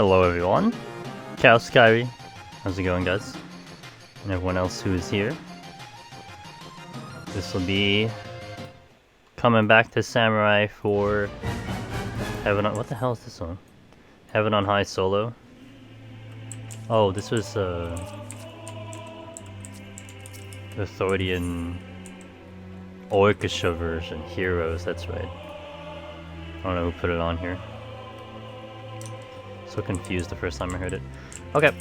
Hello everyone, Cow Skyry, how's it going guys? And everyone else who is here. This will be coming back to Samurai for Heaven on... What the hell is this one? Heaven on High solo. Oh, this was the Thorian Orchestra version, Heroes, that's right. I don't know who put it on here. So confused the first time I heard it. Okay,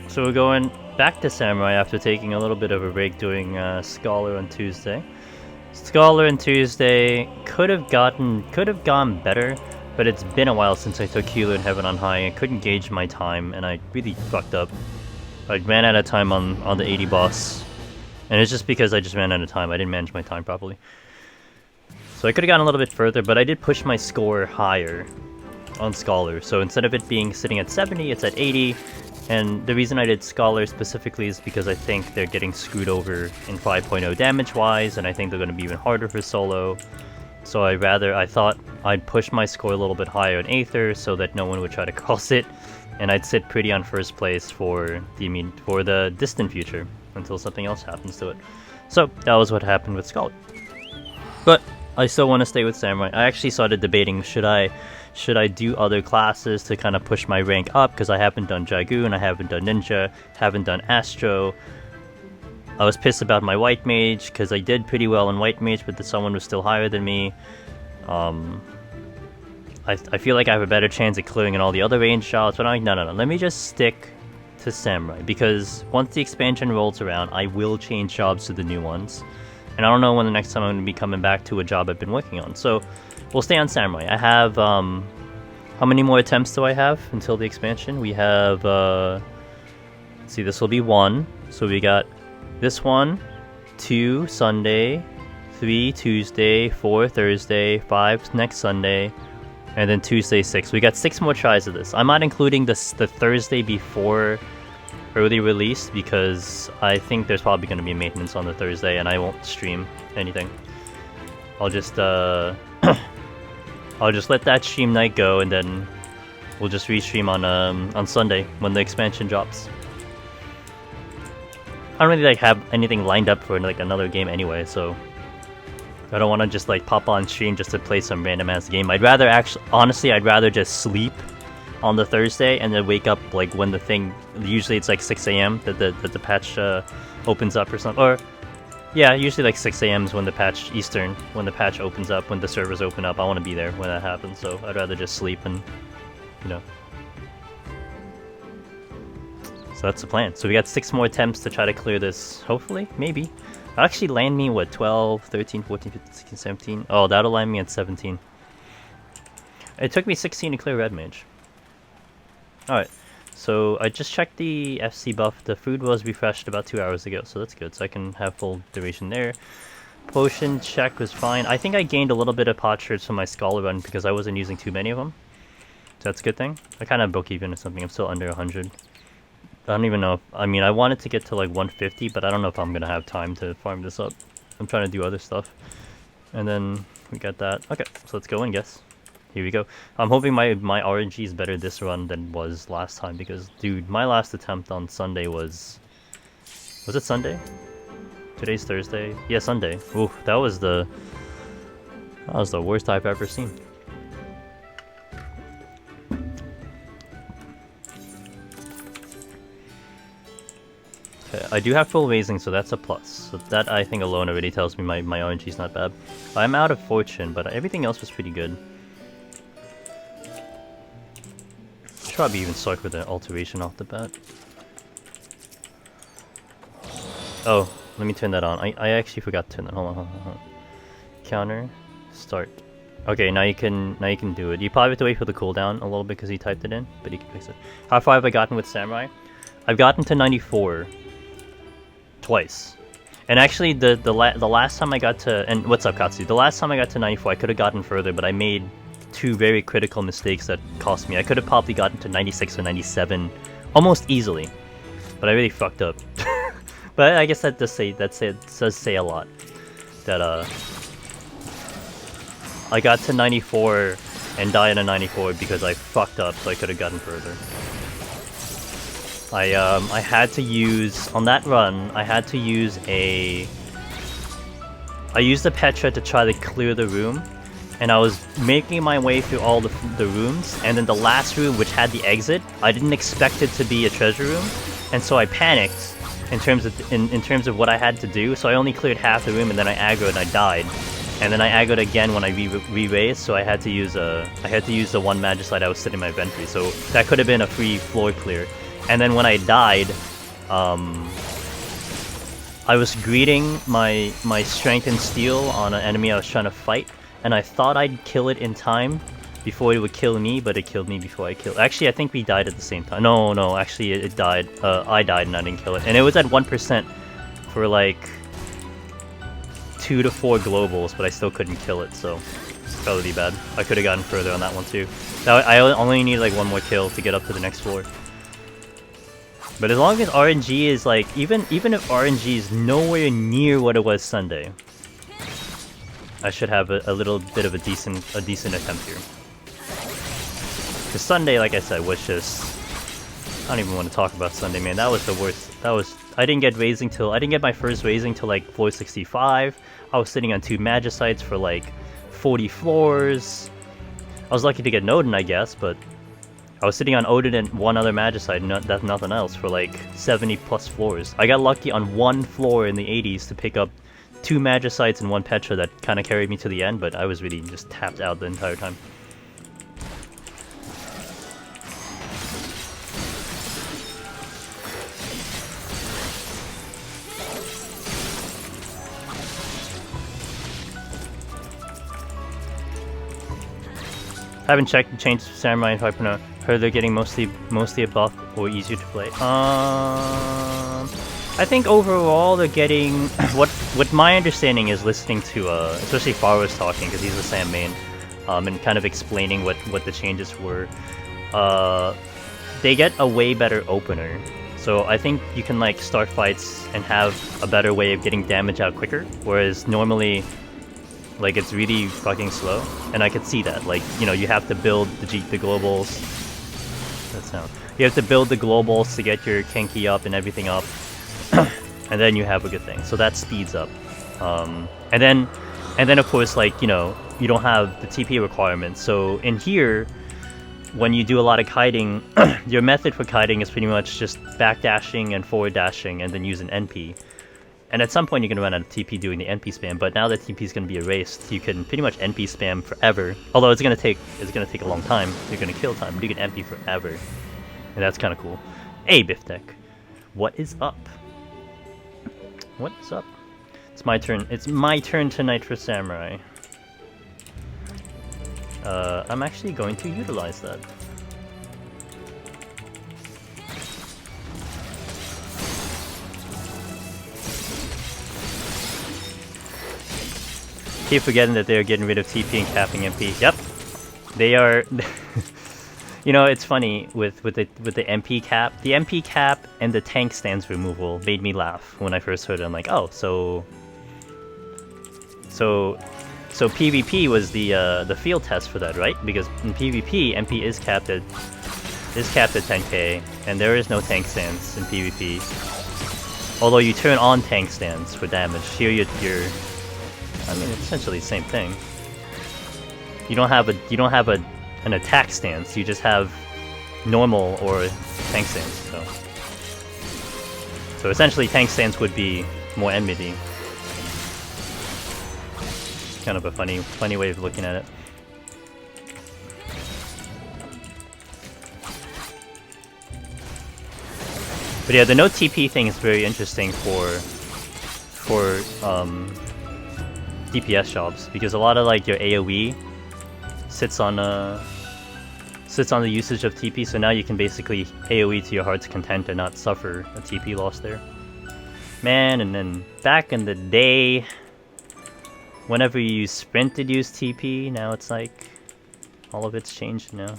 so we're going back to Samurai after taking a little bit of a break doing Scholar on Tuesday. Scholar on Tuesday could have gone better, but it's been a while since I took Healer in Heaven on High. I couldn't gauge my time, and I really fucked up. I ran out of time on the 80 boss, and it's just because I just ran out of time. I didn't manage my time properly. So I could have gone a little bit further, but I did push my score higher on Scholar. So instead of it being sitting at 70, it's at 80. And the reason I did Scholar specifically is because I think they're getting screwed over in 5.0 damage-wise, and I think they're going to be even harder for solo. So I thought I'd push my score a little bit higher in Aether so that no one would try to cross it, and I'd sit pretty on first place for the distant future until something else happens to it. So that was what happened with Scholar. But I still want to stay with Samurai. I actually started debating should I do other classes to kind of push my rank up, because I haven't done Dragoon, I haven't done Ninja, haven't done Astro. I was pissed about my White Mage, because I did pretty well in White Mage, but someone was still higher than me. I feel like I have a better chance at clearing in all the other range shots, but I'm like, no, let me just stick to Samurai, because once the expansion rolls around, I will change jobs to the new ones. And I don't know when the next time I'm going to be coming back to a job I've been working on, so we'll stay on Samurai. I have, how many more attempts do I have until the expansion? We have, let's see, this will be 1. So we got this one, 2 Sunday, 3 Tuesday, 4 Thursday, 5 next Sunday, and then Tuesday 6. We got 6 more tries of this. I'm not including the Thursday before early release, because I think there's probably going to be maintenance on the Thursday, and I won't stream anything. I'll just, I'll just let that stream night go, and then we'll just restream on Sunday when the expansion drops. I don't really have anything lined up for another game anyway, so I don't want to just pop on stream just to play some random ass game. I'd rather honestly, I'd rather just sleep on the Thursday and then wake up when the thing, usually it's 6 AM that the patch opens up or something. Or yeah, usually 6 AM is when the patch Eastern, when the patch opens up, when the servers open up. I want to be there when that happens, so I'd rather just sleep and, you know. So that's the plan. So we got 6 more attempts to try to clear this, hopefully, maybe. That'll actually land me, what, 12, 13, 14, 15, 16, 17? Oh, that'll land me at 17. It took me 16 to clear Red Mage. Alright, so I just checked the FC buff. The food was refreshed about 2 hours ago, so that's good. So I can have full duration there. Potion check was fine. I think I gained a little bit of potsherds from my Scholar run because I wasn't using too many of them. So that's a good thing. I kind of broke even or something. I'm still under 100. I don't even know if, I mean, I wanted to get to 150, but I don't know if I'm going to have time to farm this up. I'm trying to do other stuff. And then we got that. Okay, so let's go in, guess. Here we go. I'm hoping my RNG is better this run than was last time, because, dude, my last attempt on Sunday was it Sunday? Today's Thursday? Yeah, Sunday. Ooh, that was the worst I've ever seen. Okay, I do have full raising, so that's a plus. So that, I think, alone already tells me my RNG is not bad. I'm out of fortune, but everything else was pretty good. Should probably even start with an alteration off the bat. Oh, let me turn that on. I actually forgot to turn that. Hold on. Counter, start. Okay, now you can do it. You probably have to wait for the cooldown a little bit because he typed it in, but you can fix it. How far have I gotten with Samurai? I've gotten to 94 twice. And actually, the last time I got to, and what's up, Katsu? The last time I got to 94, I could have gotten further, but I made 2 very critical mistakes that cost me. I could have probably gotten to 96 or 97 almost easily, but I really fucked up. But I guess that does say a lot. That I got to 94 and die at a 94 because I fucked up, so I could have gotten further. I had to use, on that run, I had to use I used the Petra to try to clear the room, and I was making my way through all the rooms, and then the last room, which had the exit, I didn't expect it to be a treasure room, and so I panicked in terms of what I had to do, so I only cleared half the room, and then I aggroed and I died. And then I aggroed again when I re-raised, so I had to use the one Magicite I was sitting in my inventory, so that could have been a free floor clear. And then when I died, I was greeting my strength and steel on an enemy I was trying to fight, and I thought I'd kill it in time before it would kill me, but it killed me before I killed. Actually, I think we died at the same time. No, actually it died. I died and I didn't kill it, and it was at 1% for like 2 to 4 globals, but I still couldn't kill it, so it's probably bad. I could have gotten further on that one too. I only need like one more kill to get up to the next floor. But as long as RNG is like, even if RNG is nowhere near what it was Sunday, I should have a little bit of a decent attempt here. Because Sunday, like I said, was just, I don't even want to talk about Sunday, man. That was the worst. I didn't get my first raising till like floor 65. I was sitting on 2 Magicites for like 40 floors. I was lucky to get Odin, I guess, but I was sitting on Odin and one other Magicite, nothing else, for like 70 plus floors. I got lucky on one floor in the 80s to pick up 2 Magicites and 1 Petra that kind of carried me to the end, but I was really just tapped out the entire time. Haven't checked the changes to Samurai and Hyperno. Heard they're getting mostly a buff or easier to play. I think overall they're getting what my understanding is, listening to especially Faro's talking, because he's the Sam main, and kind of explaining what the changes were. They get a way better opener. So I think you can like start fights and have a better way of getting damage out quicker, whereas normally like it's really fucking slow, and I could see that. Like, you know, you have to build the globals. That sound. You have to build the globals to get your Kenki up and everything up, and then you have a good thing. So that speeds up. And then of course, like, you know, you don't have the TP requirements. So in here, when you do a lot of kiting, your method for kiting is pretty much just backdashing and forward dashing, and then use an NP. And at some point you're going to run out of TP doing the NP spam, but now that TP is going to be erased, you can pretty much NP spam forever. Although it's going to take a long time. You're going to kill time, but you can NP forever. And that's kind of cool. Hey, Biftek. What is up? What is up? It's my turn. It's my turn tonight for Samurai. I'm actually going to utilize that. Keep forgetting that they're getting rid of TP and capping MP. Yep, they are. You know, it's funny with the MP cap. The MP cap and the tank stance removal made me laugh when I first heard it. I'm like, oh, so PvP was the field test for that, right? Because in PvP, MP is capped at 10k, and there is no tank stance in PvP. Although you turn on tank stance for damage. Here you're I mean, it's essentially the same thing. You don't have an attack stance. You just have normal or tank stance. So essentially, tank stance would be more enmity. Kind of a funny way of looking at it. But yeah, the no TP thing is very interesting for DPS jobs, because a lot of like your AoE sits on the usage of TP, so now you can basically AoE to your heart's content and not suffer a TP loss there. Man, and then back in the day, whenever you use sprint to use TP, now it's like all of it's changed now.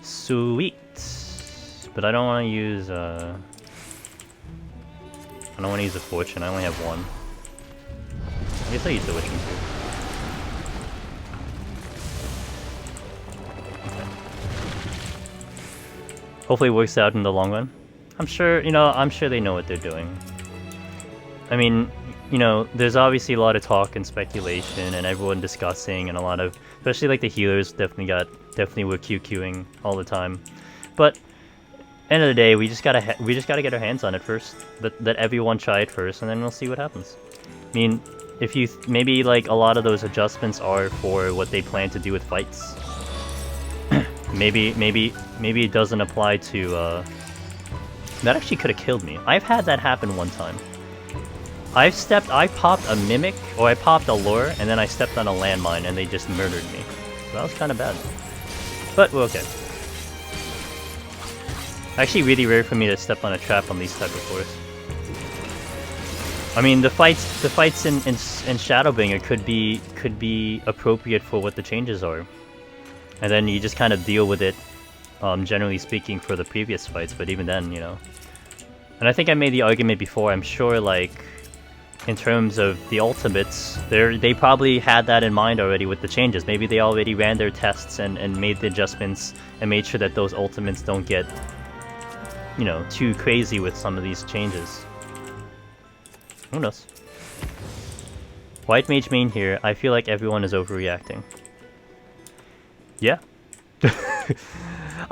Sweet. But I don't want to use I don't want to use a fortune. I only have one. I guess I use the witching too. Hopefully it works out in the long run. I'm sure, you know, I'm sure they know what they're doing. I mean, you know, there's obviously a lot of talk and speculation and everyone discussing and a lot of, especially like the healers definitely were QQing all the time. But end of the day, we just gotta get our hands on it first. Let everyone try it first, and then we'll see what happens. I mean, if you maybe like a lot of those adjustments are for what they plan to do with fights. maybe it doesn't apply to. That actually could have killed me. I've had that happen one time. I popped a mimic, or I popped a lure, and then I stepped on a landmine, and they just murdered me. So that was kind of bad. But we're okay. Actually, really rare for me to step on a trap on these type of floors. I mean, the fights in Shadowbringer could be appropriate for what the changes are, and then you just kind of deal with it. Generally speaking, for the previous fights, but even then, you know. And I think I made the argument before. I'm sure, like, in terms of the ultimates, they probably had that in mind already with the changes. Maybe they already ran their tests and made the adjustments and made sure that those ultimates don't get, you know, too crazy with some of these changes. Who knows? White mage main here. I feel like everyone is overreacting. Yeah.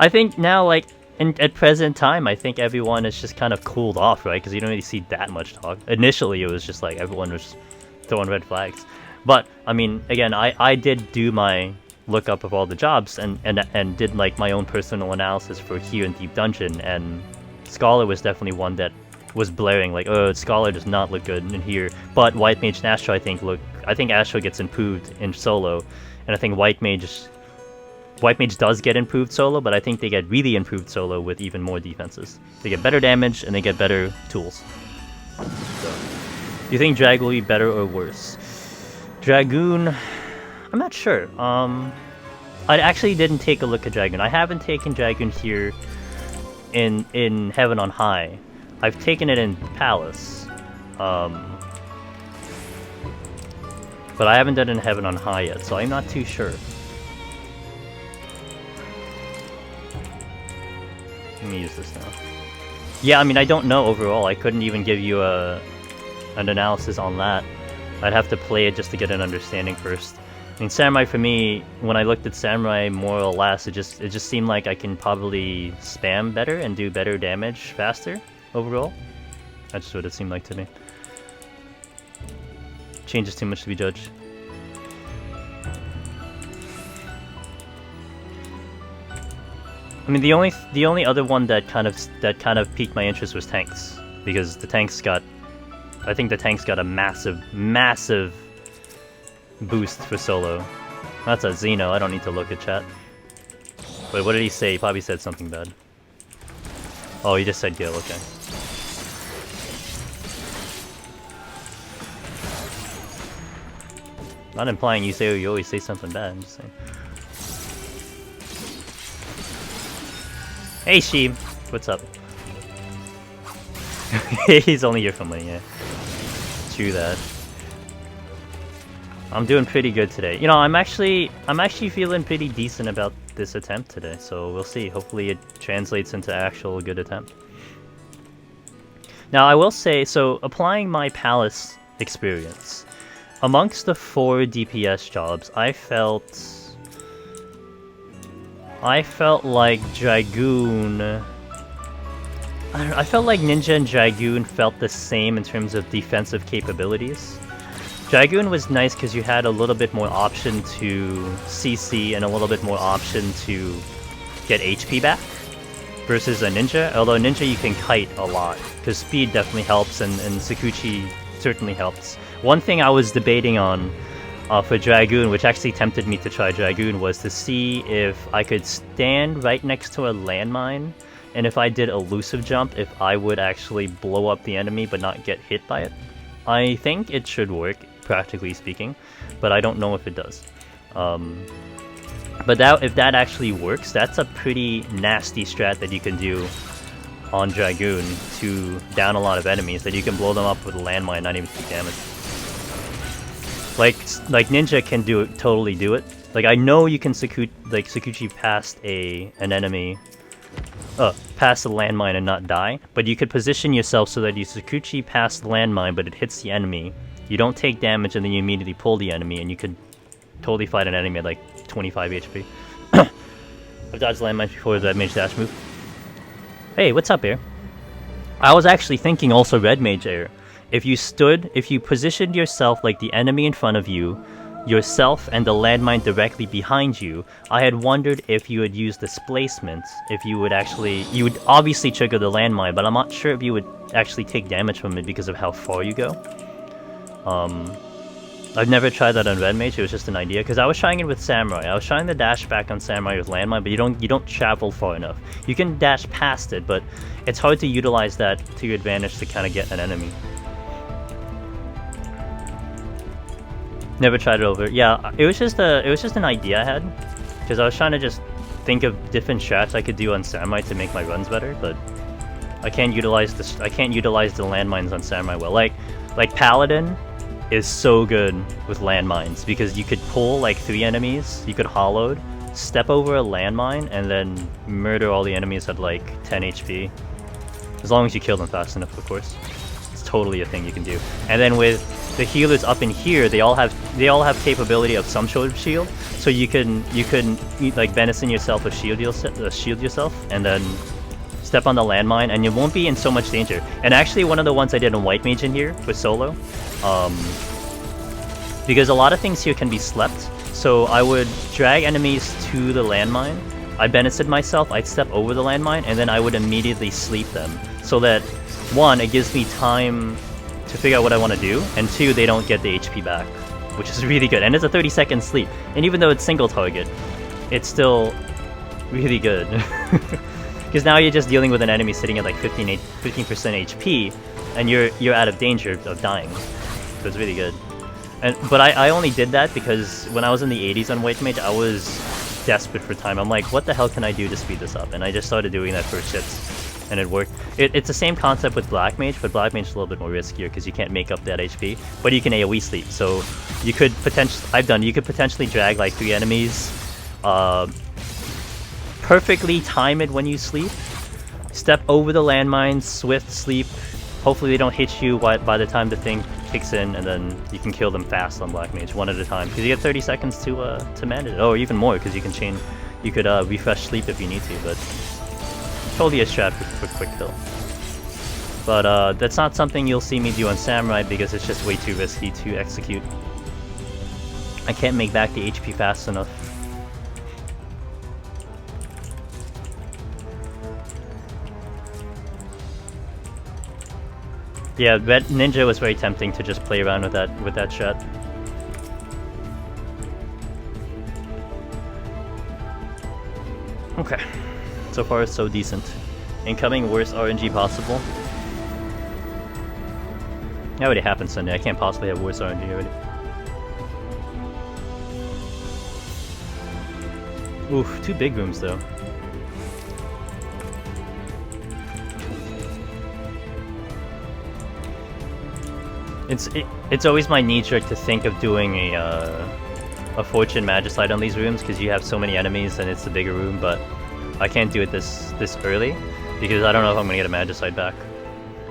I think now, like, at present time, I think everyone is just kind of cooled off, right? Because you don't really see that much talk. Initially, it was just like everyone was throwing red flags. But, I mean, again, I did do my lookup of all the jobs and did, like, my own personal analysis for here in Deep Dungeon, and Scholar was definitely one that was blaring, like, oh, Scholar does not look good in here. But White Mage and Astro, I think Astro gets improved in solo, and I think White Mage does get improved solo, but I think they get really improved solo with even more defenses. They get better damage, and they get better tools. So, do you think Drag will be better or worse? Dragoon, I'm not sure. I actually didn't take a look at Dragoon. I haven't taken Dragoon here in Heaven on High. I've taken it in Palace. But I haven't done it in Heaven on High yet, so I'm not too sure. Let me use this now. Yeah, I mean, I don't know overall. I couldn't even give you an analysis on that. I'd have to play it just to get an understanding first. I mean, Samurai for me, when I looked at Samurai more or less, it just seemed like I can probably spam better and do better damage faster overall. That's just what it seemed like to me. Changes too much to be judged. I mean, the only other one that kind of piqued my interest was tanks, because I think the tanks got a massive boost for solo. That's a Xeno. I don't need to look at chat. Wait, what did he say? He probably said something bad. Oh, he just said Gil. Okay. Not implying you always say something bad. I'm just saying. Hey, Sheem. What's up? He's only here for money, yeah. True that. I'm doing pretty good today. You know, I'm actually feeling pretty decent about this attempt today, so we'll see. Hopefully it translates into actual good attempt. Now, I will say, so applying my Palace experience, amongst the 4 DPS jobs, I felt like Dragoon... I felt like Ninja and Dragoon felt the same in terms of defensive capabilities. Dragoon was nice because you had a little bit more option to CC and a little bit more option to get HP back versus a Ninja. Although Ninja you can kite a lot because speed definitely helps and Sakuchi certainly helps. One thing I was debating on for Dragoon, which actually tempted me to try Dragoon, was to see if I could stand right next to a landmine, and if I did elusive jump, if I would actually blow up the enemy but not get hit by it. I think it should work, practically speaking, but I don't know if it does. But if that actually works, that's a pretty nasty strat that you can do on Dragoon to down a lot of enemies, that you can blow them up with a landmine, not even take damage. Like Ninja can totally do it. Like, I know you can Sakuchi past an enemy past the landmine and not die, but you could position yourself so that you Sakuchi past the landmine, but it hits the enemy. You don't take damage, and then you immediately pull the enemy, and you could totally fight an enemy at like 25 HP. I've dodged landmines before with that mage dash move. Hey, what's up, Air? I was actually thinking also red mage Air. If you positioned yourself like the enemy in front of you, yourself and the landmine directly behind you, I had wondered if you would use displacement, if you would obviously trigger the landmine, but I'm not sure if you would actually take damage from it because of how far you go. I've never tried that on red mage, it was just an idea, because I was trying it with samurai. I was trying to dash back on samurai with landmine, but you don't travel far enough. You can dash past it, but it's hard to utilize that to your advantage to kind of get an enemy. Never tried it over. Yeah, it was just an idea I had, because I was trying to just think of different strats I could do on samurai to make my runs better, but I can't utilize the landmines on samurai well. Like paladin is so good with landmines because you could pull like 3 enemies, you could hollowed, step over a landmine, and then murder all the enemies at like 10 HP. As long as you kill them fast enough, of course. It's totally a thing you can do. And then with the healers up in here, they all have capability of some sort of shield, so you can like benison yourself or shield yourself, and then step on the landmine, and you won't be in so much danger. And actually, one of the ones I did on white mage in here with solo, because a lot of things here can be slept. So I would drag enemies to the landmine. I benefited myself. I'd step over the landmine, and then I would immediately sleep them, so that 1, it gives me time to figure out what I want to do, and 2, they don't get the HP back, which is really good. And it's a 30-second sleep, and even though it's single target, it's still really good. Because now you're just dealing with an enemy sitting at like 15% HP, and you're out of danger of dying. So it's really good. But I only did that because when I was in the 80s on white mage, I was desperate for time. I'm like, what the hell can I do to speed this up? And I just started doing that for shits, and it worked. It's the same concept with black mage, but black mage is a little bit more riskier because you can't make up that HP, but you can AoE sleep. So you could potentially drag like 3 enemies, perfectly time it when you sleep, step over the landmines, swift sleep, hopefully they don't hit you by the time the thing kicks in, and then you can kill them fast on black mage, one at a time, because you get 30 seconds to manage it, or even more, because you could refresh sleep if you need to, but totally a strat for quick kill. But that's not something you'll see me do on samurai because it's just way too risky to execute. I can't make back the HP fast enough. Yeah, Red Ninja was very tempting to just play around with that shot. Okay, so far so decent. Incoming worst RNG possible. That already happened Sunday. I can't possibly have worst RNG already. Oof, 2 big rooms though. It's always my knee-jerk to think of doing a Fortune Magicite on these rooms because you have so many enemies and it's a bigger room, but I can't do it this early because I don't know if I'm gonna get a Magicite back.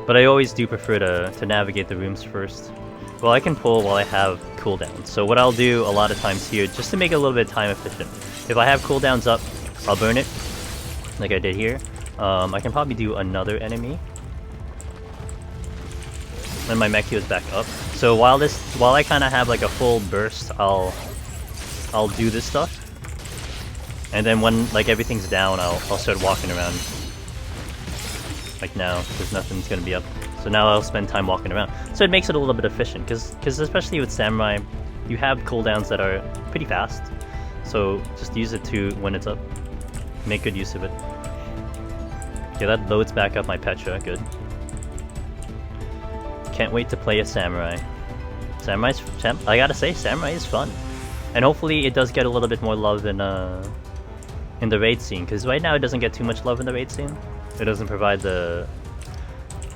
But I always do prefer to navigate the rooms first. Well, I can pull while I have cooldowns. So what I'll do a lot of times here, just to make it a little bit time efficient, if I have cooldowns up, I'll burn it, like I did here. I can probably do another enemy. And my mech heal is back up. So while I kind of have like a full burst, I'll do this stuff. And then when like everything's down, I'll start walking around. Like now, because nothing's gonna be up. So now I'll spend time walking around. So it makes it a little bit efficient, because especially with samurai, you have cooldowns that are pretty fast. So just use it when it's up. Make good use of it. Okay, that loads back up my Petra, good. Can't wait to play a samurai. I gotta say, samurai is fun, and hopefully it does get a little bit more love in the raid scene. Because right now it doesn't get too much love in the raid scene. It doesn't provide the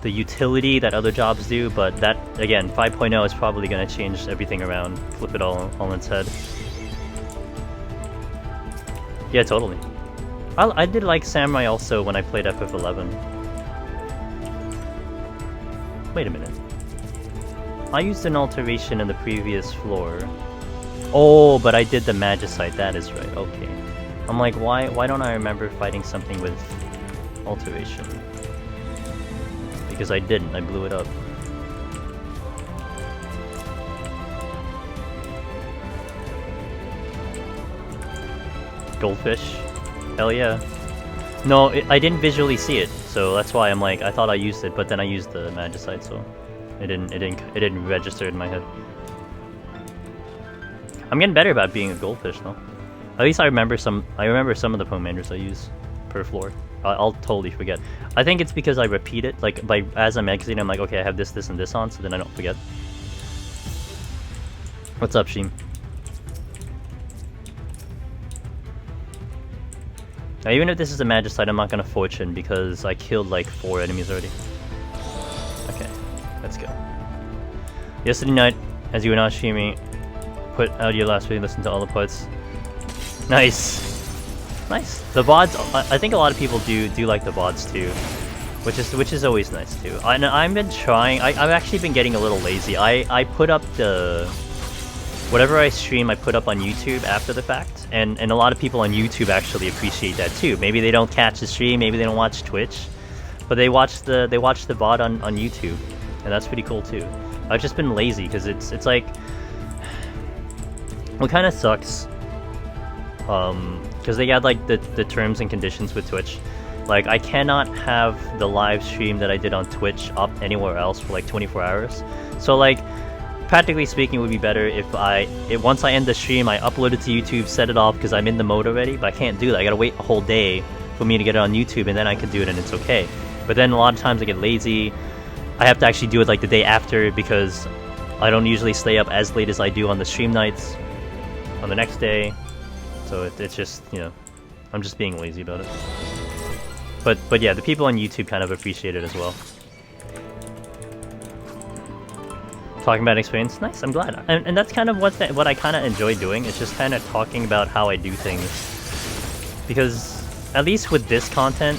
utility that other jobs do. But that again, 5.0 is probably gonna change everything around, flip it all on its head. Yeah, totally. I did like Samurai also when I played FF11. Wait a minute. I used an alteration in the previous floor. Oh, but I did the Magicite, that is right, okay. I'm like, why don't I remember fighting something with alteration? Because I didn't, I blew it up. Goldfish? Hell yeah. No, I didn't visually see it, so that's why I'm like, I thought I used it, but then I used the Magicite, so it didn't register in my head. I'm getting better about being a goldfish though. At least I remember some of the commanders I use per floor. I'll totally forget. I think it's because I repeat it, like as I'm exiting, I'm like, okay, I have this, this, and this on, so then I don't forget. What's up, Sheem? Now, even if this is a Magicite, I'm not gonna fortune because I killed like 4 enemies already. Okay, let's go. Yesterday night, as you were not streaming, put out your last video, listen to all the parts. Nice, nice. The VODs, I think a lot of people do like the VODs too, which is always nice too. I've been trying. I've actually been getting a little lazy. I put up the whatever I stream, I put up on YouTube after the fact, and a lot of people on YouTube actually appreciate that too. Maybe they don't catch the stream, maybe they don't watch Twitch, but they watch the VOD on YouTube, and that's pretty cool too. I've just been lazy because it's like, what kind of sucks, because they got like the terms and conditions with Twitch. Like, I cannot have the live stream that I did on Twitch up anywhere else for like 24 hours. So like, practically speaking, it would be better if once I end the stream, I upload it to YouTube, set it off because I'm in the mode already, but I can't do that. I gotta wait a whole day for me to get it on YouTube, and then I can do it and it's okay. But then a lot of times I get lazy. I have to actually do it like the day after because I don't usually stay up as late as I do on the stream nights on the next day. So it's just, you know, I'm just being lazy about it. But yeah, the people on YouTube kind of appreciate it as well. Talking about experience, nice, I'm glad. And that's kind of what I kind of enjoy doing. It's just kind of talking about how I do things. Because, at least with this content,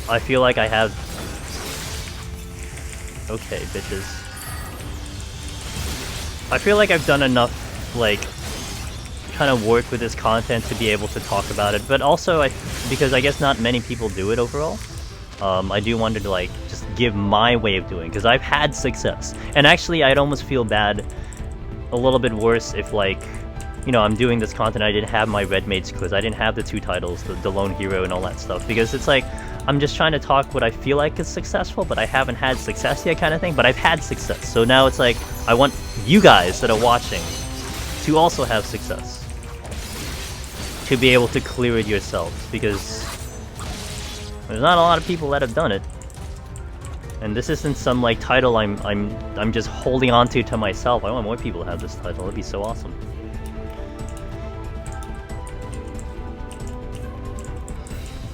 I feel like I have... Okay, bitches. I feel like I've done enough, like, kind of work with this content to be able to talk about it. But also, because I guess not many people do it overall, I do want to, like, just give my way of doing, because I've had success. And actually, I'd almost feel bad, a little bit worse if, like, you know, I'm doing this content, I didn't have my Red Maid's quiz, I didn't have the 2 titles, the Lone Hero and all that stuff, because it's like, I'm just trying to talk what I feel like is successful, but I haven't had success yet kind of thing, but I've had success. So now it's like, I want you guys that are watching to also have success. To be able to clear it yourselves, because there's not a lot of people that have done it. And this isn't some like title I'm just holding on to myself. I want more people to have this title. It'd be so awesome.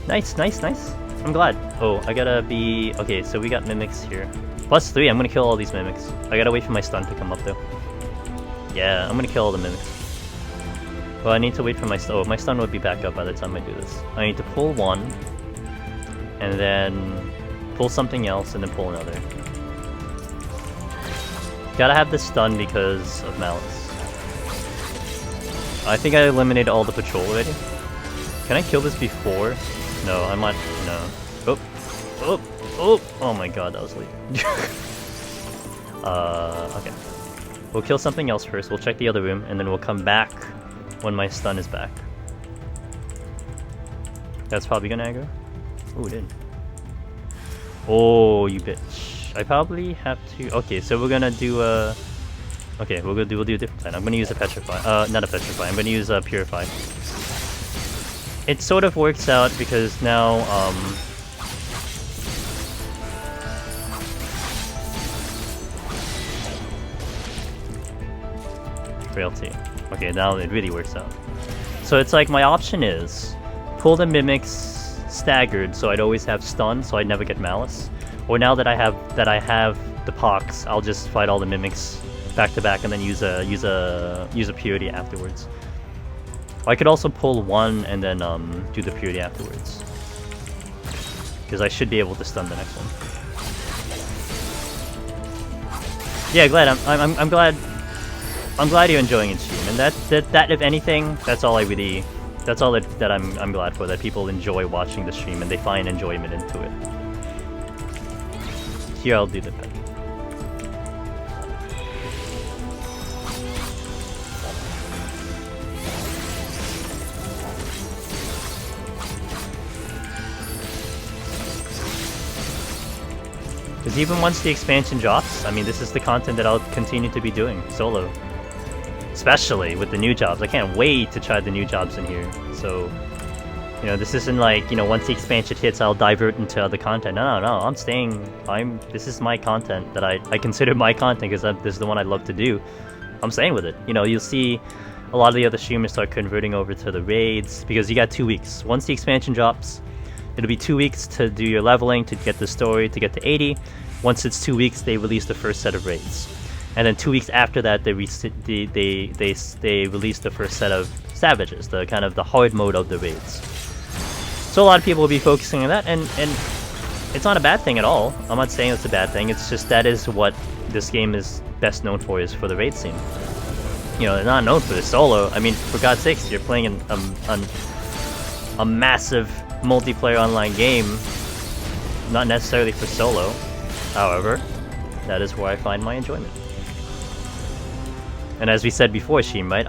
Nice, nice, nice. I'm glad. Oh, I gotta be... Okay, so we got mimics here. +3, I'm gonna kill all these mimics. I gotta wait for my stun to come up though. Yeah, I'm gonna kill all the mimics. Well, I need to wait for my stun. Oh, my stun would be back up by the time I do this. I need to pull one, and then pull something else, and then pull another. Gotta have the stun because of Malice. I think I eliminated all the patrol already. Can I kill this before? No, I might... No. Oh! Oh! Oh! Oh my god, that was late. Okay. We'll kill something else first, we'll check the other room, and then we'll come back when my stun is back. That's probably gonna aggro. Oh, it did. Oh, you bitch. I probably have to... Okay, so we're gonna do a... Okay, we'll do a different plan. I'm gonna use a Petrify. Not a Petrify, I'm gonna use a Purify. It sort of works out because now, Frailty. Okay, now it really works out. So it's like my option is pull the mimics staggered, so I'd always have stun, so I'd never get Malice. Or now that I have the pox, I'll just fight all the mimics back to back and then use a purity afterwards. I could also pull one and then do the purity afterwards. because I should be able to stun the next one. Yeah, glad I'm glad you're enjoying it, stream, and that if anything, that's all that I'm glad for, that people enjoy watching the stream and they find enjoyment into it. Here, I'll do the pet. Because even once the expansion drops, I mean, this is the content that I'll continue to be doing solo. Especially with the new jobs. I can't wait to try the new jobs in here. So, you know, this isn't like, you know, once the expansion hits, I'll divert into other content. No, I'm staying. This is my content that I consider my content because this is the one I love to do. I'm staying with it. You know, you'll see a lot of the other streamers start converting over to the raids because you got 2 weeks. Once the expansion drops, it'll be 2 weeks to do your leveling, to get the story, to get to 80. Once it's 2 weeks, they release the first set of raids. And then 2 weeks after that, they release the first set of savages, the kind of the hard mode of the raids. So a lot of people will be focusing on that, and it's not a bad thing at all. I'm not saying it's a bad thing. It's just that is what this game is best known for, is for the raid scene. You know, they're not known for the solo. I mean, for God's sakes, you're playing a massive multiplayer online game, not necessarily for solo. However, that is where I find my enjoyment. And as we said before, Sheem, right?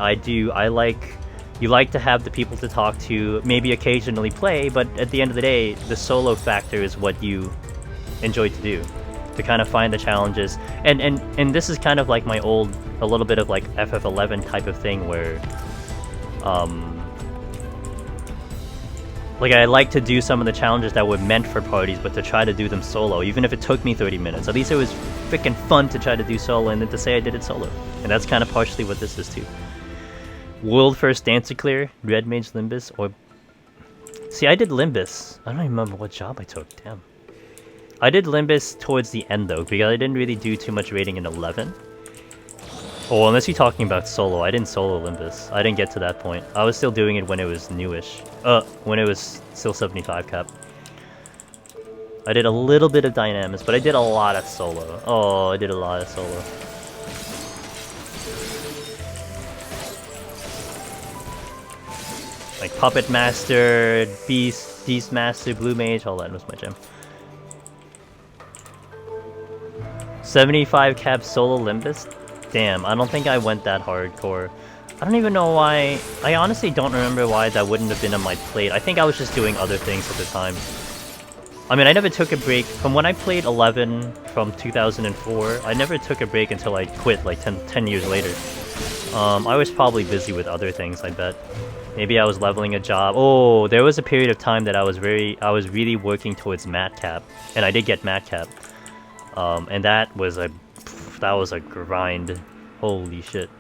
You like to have the people to talk to, maybe occasionally play, but at the end of the day, the solo factor is what you enjoy to do. To kind of find the challenges. And this is kind of like my old, a little bit of like FF11 type of thing where, like I like to do some of the challenges that were meant for parties, but to try to do them solo, even if it took me 30 minutes. At least it was freaking fun to try to do solo, and then to say I did it solo. And that's kind of partially what this is too. World first Dancer clear, Red Mage Limbus, or... See, I did Limbus. I don't even remember what job I took, damn. I did Limbus towards the end though, because I didn't really do too much raiding in 11. Oh, unless you're talking about solo, I didn't solo Limbus. I didn't get to that point. I was still doing it when it was newish. When it was still 75 cap. I did a little bit of Dynamis, but I did a lot of solo. Oh, I did a lot of solo. Like Puppet Master, Beast Master, Blue Mage, all that was my gem. 75 cap solo Limbus? Damn, I don't think I went that hardcore. I don't even know why. I honestly don't remember why that wouldn't have been on my plate. I think I was just doing other things at the time. I mean, I never took a break. From when I played 11 from 2004, I never took a break until I quit like 10 years later. I was probably busy with other things, I bet. Maybe I was leveling a job. Oh, there was a period of time that I was really working towards mat cap, and I did get mat cap. And that was a grind. Holy shit.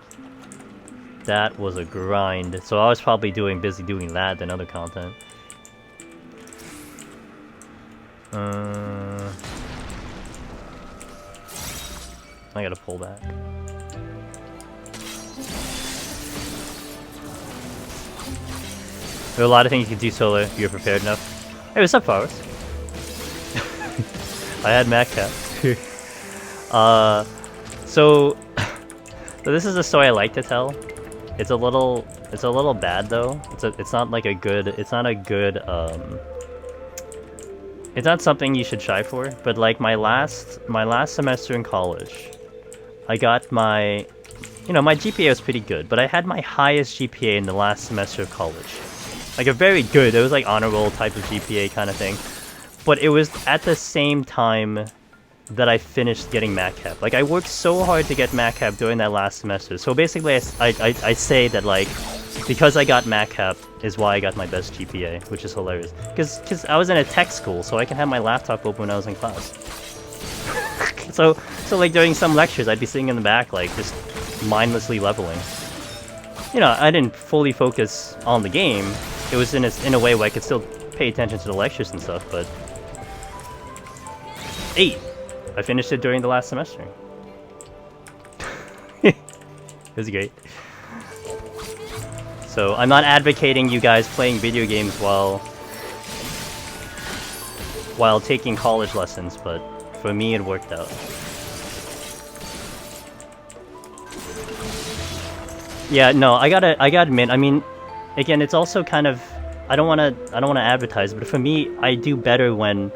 That was a grind. So I was probably busy doing that than other content. I gotta pull back. There are a lot of things you can do solo if you're prepared enough. Hey, what's up, Powers? I had Mac Cap. So this is a story I like to tell. It's a little bad though. It's not something you should try for. But like my last semester in college, I got my GPA was pretty good, but I had my highest GPA in the last semester of college. Like a very good, it was like honor roll type of GPA kind of thing. But it was at the same time that I finished getting MatCap. Like I worked so hard to get MatCap during that last semester. So basically I say that like, because I got MatCap is why I got my best GPA, which is hilarious. Because I was in a tech school, so I can have my laptop open when I was in class. so like during some lectures, I'd be sitting in the back like just mindlessly leveling. You know, I didn't fully focus on the game. It was in a way where I could still pay attention to the lectures and stuff, but... 8! I finished it during the last semester. It was great. So, I'm not advocating you guys playing video games while while taking college lessons, but for me it worked out. Yeah, no, I gotta admit, I mean, again, it's also kind of, I don't wanna advertise, but for me, I do better when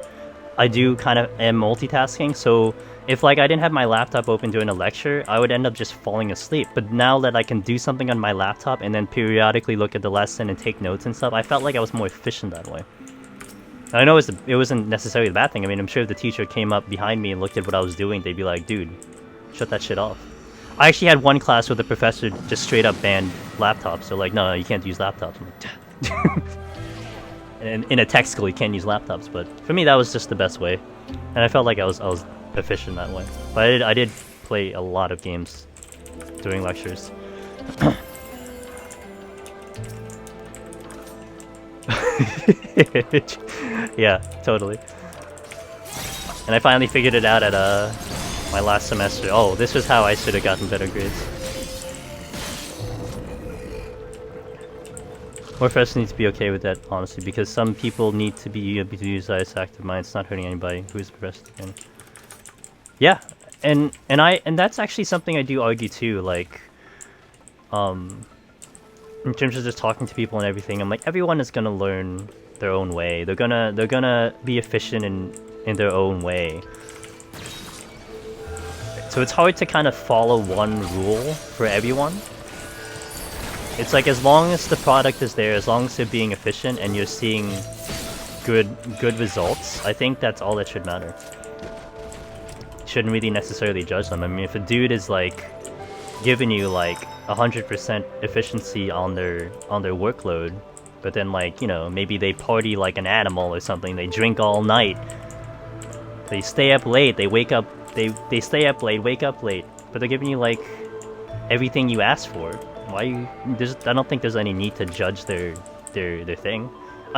I do kind of am multitasking. So if like I didn't have my laptop open during a lecture, I would end up just falling asleep. But now that I can do something on my laptop and then periodically look at the lesson and take notes and stuff, I felt like I was more efficient that way. I know it wasn't necessarily a bad thing. I mean, I'm sure if the teacher came up behind me and looked at what I was doing, they'd be like, dude, shut that shit off. I actually had one class where the professor just straight up banned laptops. So like, no, you can't use laptops. I'm like, and in a tech school, you can't use laptops. But for me, that was just the best way. And I felt like I was efficient that way. But I did play a lot of games during lectures. Yeah, totally. And I finally figured it out at my last semester. Oh, this was how I should have gotten better grades. More professors need to be okay with that, honestly, because some people need to be able to use as active minds. It's not hurting anybody who is professed again. Yeah, and that's actually something I do argue too. Like, in terms of just talking to people and everything, I'm like, everyone is gonna learn their own way. They're gonna be efficient in their own way. So it's hard to kind of follow one rule for everyone. It's like, as long as the product is there, as long as they're being efficient and you're seeing good results, I think that's all that should matter. Shouldn't really necessarily judge them. I mean, if a dude is like giving you like 100% efficiency on their workload, but then like, you know, maybe they party like an animal or something, they drink all night, they stay up late, they wake up, they stay up late, wake up late, but they're giving you like everything you asked for. I don't think there's any need to judge their thing.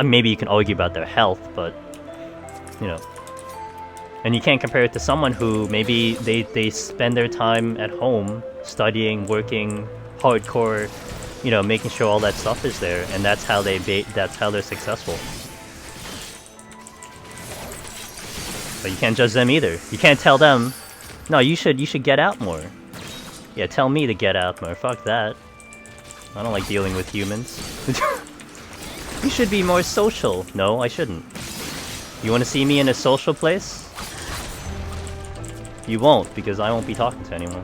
Maybe you can argue about their health, but you know. And you can't compare it to someone who maybe they spend their time at home studying, working hardcore, you know, making sure all that stuff is there, and that's how they're successful. But you can't judge them either. You can't tell them, no, you should get out more. Yeah, tell me to get out more. Fuck that. I don't like dealing with humans. You should be more social. No, I shouldn't. You want to see me in a social place? You won't, because I won't be talking to anyone.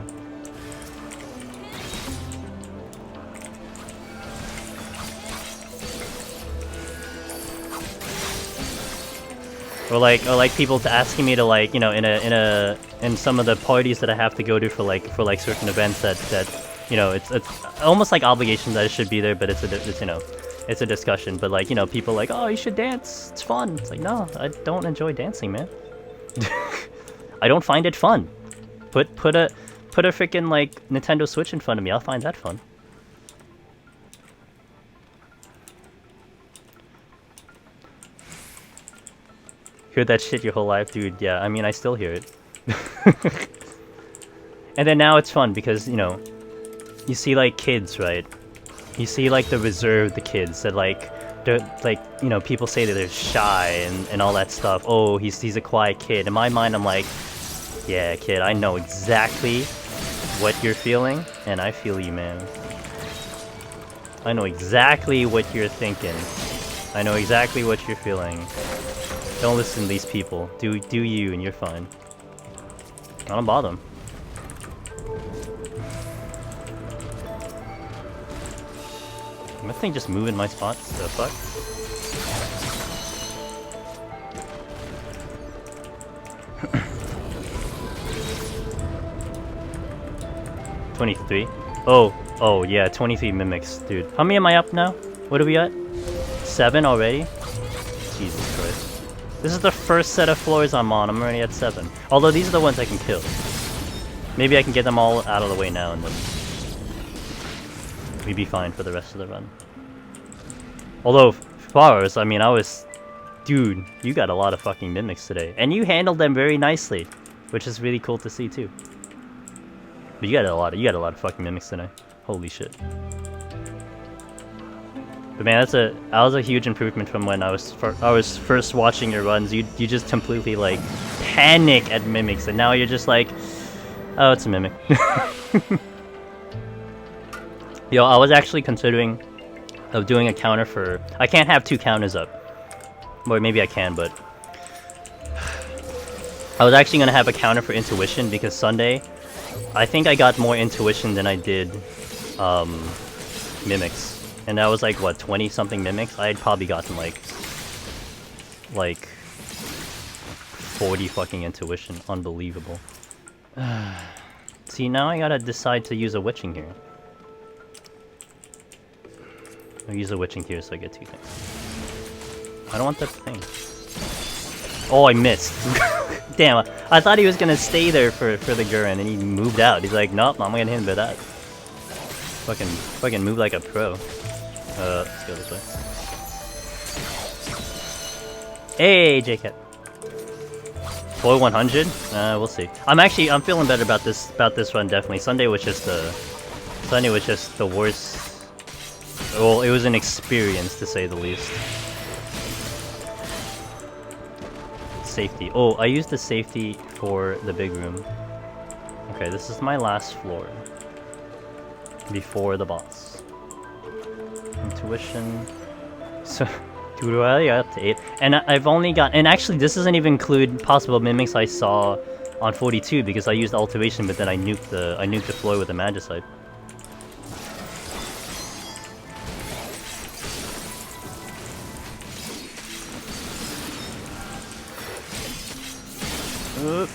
Or like people asking me to, like, you know, in some of the parties that I have to go to for certain events that you know, it's almost like obligation that it should be there, but it's you know, it's a discussion. But like, you know, people like, oh, you should dance, it's fun. It's like, no, I don't enjoy dancing, man. I don't find it fun. Put a freaking like Nintendo Switch in front of me, I'll find that fun. Heard that shit your whole life, dude. Yeah, I mean, I still hear it. And then now it's fun because, you know, you see like kids, right? You see like the reserved, the kids that like, they're like, you know, people say that they're shy and all that stuff. Oh, he's a quiet kid. In my mind, I'm like, yeah, kid, I know exactly what you're feeling, and I feel you, man. I know exactly what you're thinking. I know exactly what you're feeling. Don't listen to these people. Do you, and you're fine. I don't bother them. Am I thing just moving my spot? The fuck? $23. Oh yeah, 23 mimics, dude. How many am I up now? What are we at? 7 already? Jesus Christ. This is the first set of floors I'm on. I'm already at 7. Although these are the ones I can kill. Maybe I can get them all out of the way now and then we'd be fine for the rest of the run. Although, flowers, I mean, dude, you got a lot of fucking mimics today. And you handled them very nicely, which is really cool to see too. But you got a lot of fucking mimics today. Holy shit. But man, that was a huge improvement from when I was first watching your runs. You just completely like panic at mimics, and now you're just like, oh, it's a mimic. Yo, I was actually considering of doing a counter for. I can't have 2 counters up, or maybe I can, but I was actually gonna have a counter for intuition because Sunday, I think I got more intuition than I did mimics. And that was like, what, 20-something mimics? I had probably gotten like 40 fucking intuition. Unbelievable. See, now I gotta decide to use a witching here. I'll use a witching here so I get 2 things. I don't want that thing. Oh, I missed. Damn, I thought he was gonna stay there for the Gurren, and he moved out. He's like, nope, I'm gonna hit him by that. Fucking move like a pro. Let's go this way. Hey, JCat. Boy 100? We'll see. I'm feeling better about this run, definitely. Sunday was just the worst. Well, it was an experience to say the least. Safety. Oh, I used the safety for the big room. Okay, this is my last floor. Before the boss. Intuition. So, I got up to 8. And I've only got. And actually, this doesn't even include possible mimics I saw on 42 because I used alteration, but then I nuked the floor with the Magicite.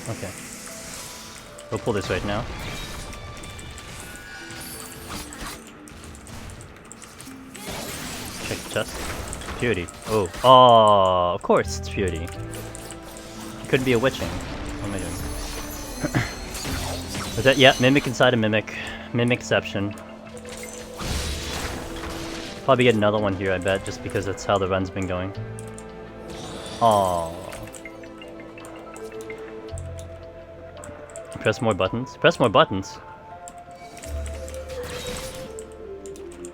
Okay. We'll pull this right now. Check the chest. Purity. Oh. Oh, of course it's Purity. It could be a witching. What am I doing? Was that? Yeah, Mimic inside a Mimic. Mimicception. Probably get another one here, I bet, just because that's how the run's been going. Aww. Press more buttons. Press more buttons?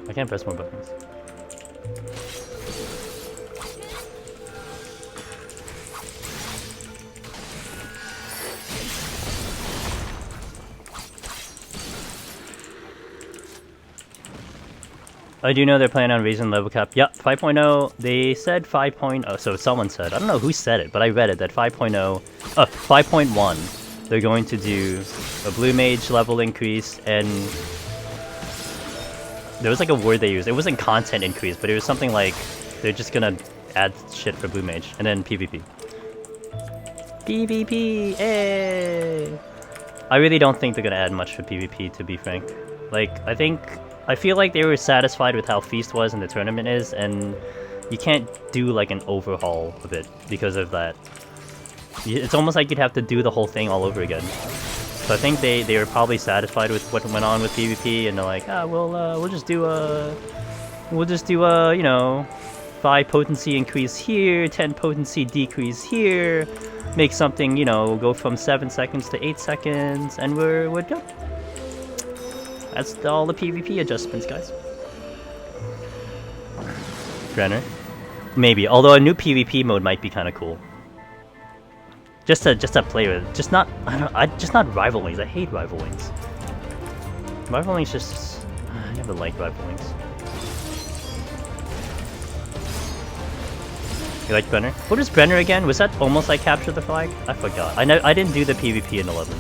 I can't press more buttons. I do know they're planning on raising level cap. Yep, 5.0. They said 5.0. So someone said. I don't know who said it, but I read it that 5.1. They're going to do a blue mage level increase, and there was like a word they used. It wasn't content increase, but it was something like they're just gonna add shit for blue mage, and then PvP. PvP, hey! I really don't think they're gonna add much for PvP, to be frank. Like, I feel like they were satisfied with how Feast was and the tournament is, and you can't do like an overhaul of it because of that. It's almost like you'd have to do the whole thing all over again. So I think they were probably satisfied with what went on with PvP, and they're like, ah, we'll just do a you know, 5 potency increase here, 10 potency decrease here, make something, you know, go from 7 seconds to 8 seconds, and we're good. That's all the PvP adjustments, guys. Brenner? Maybe, although a new PvP mode might be kind of cool. Just to play with, just not Rival Wings. I hate Rival Wings. Rival Wings just, I never liked Rival Wings. You like Brenner? What is Brenner again? Was that almost like Capture the Flag? I forgot. I didn't do the PvP in 11.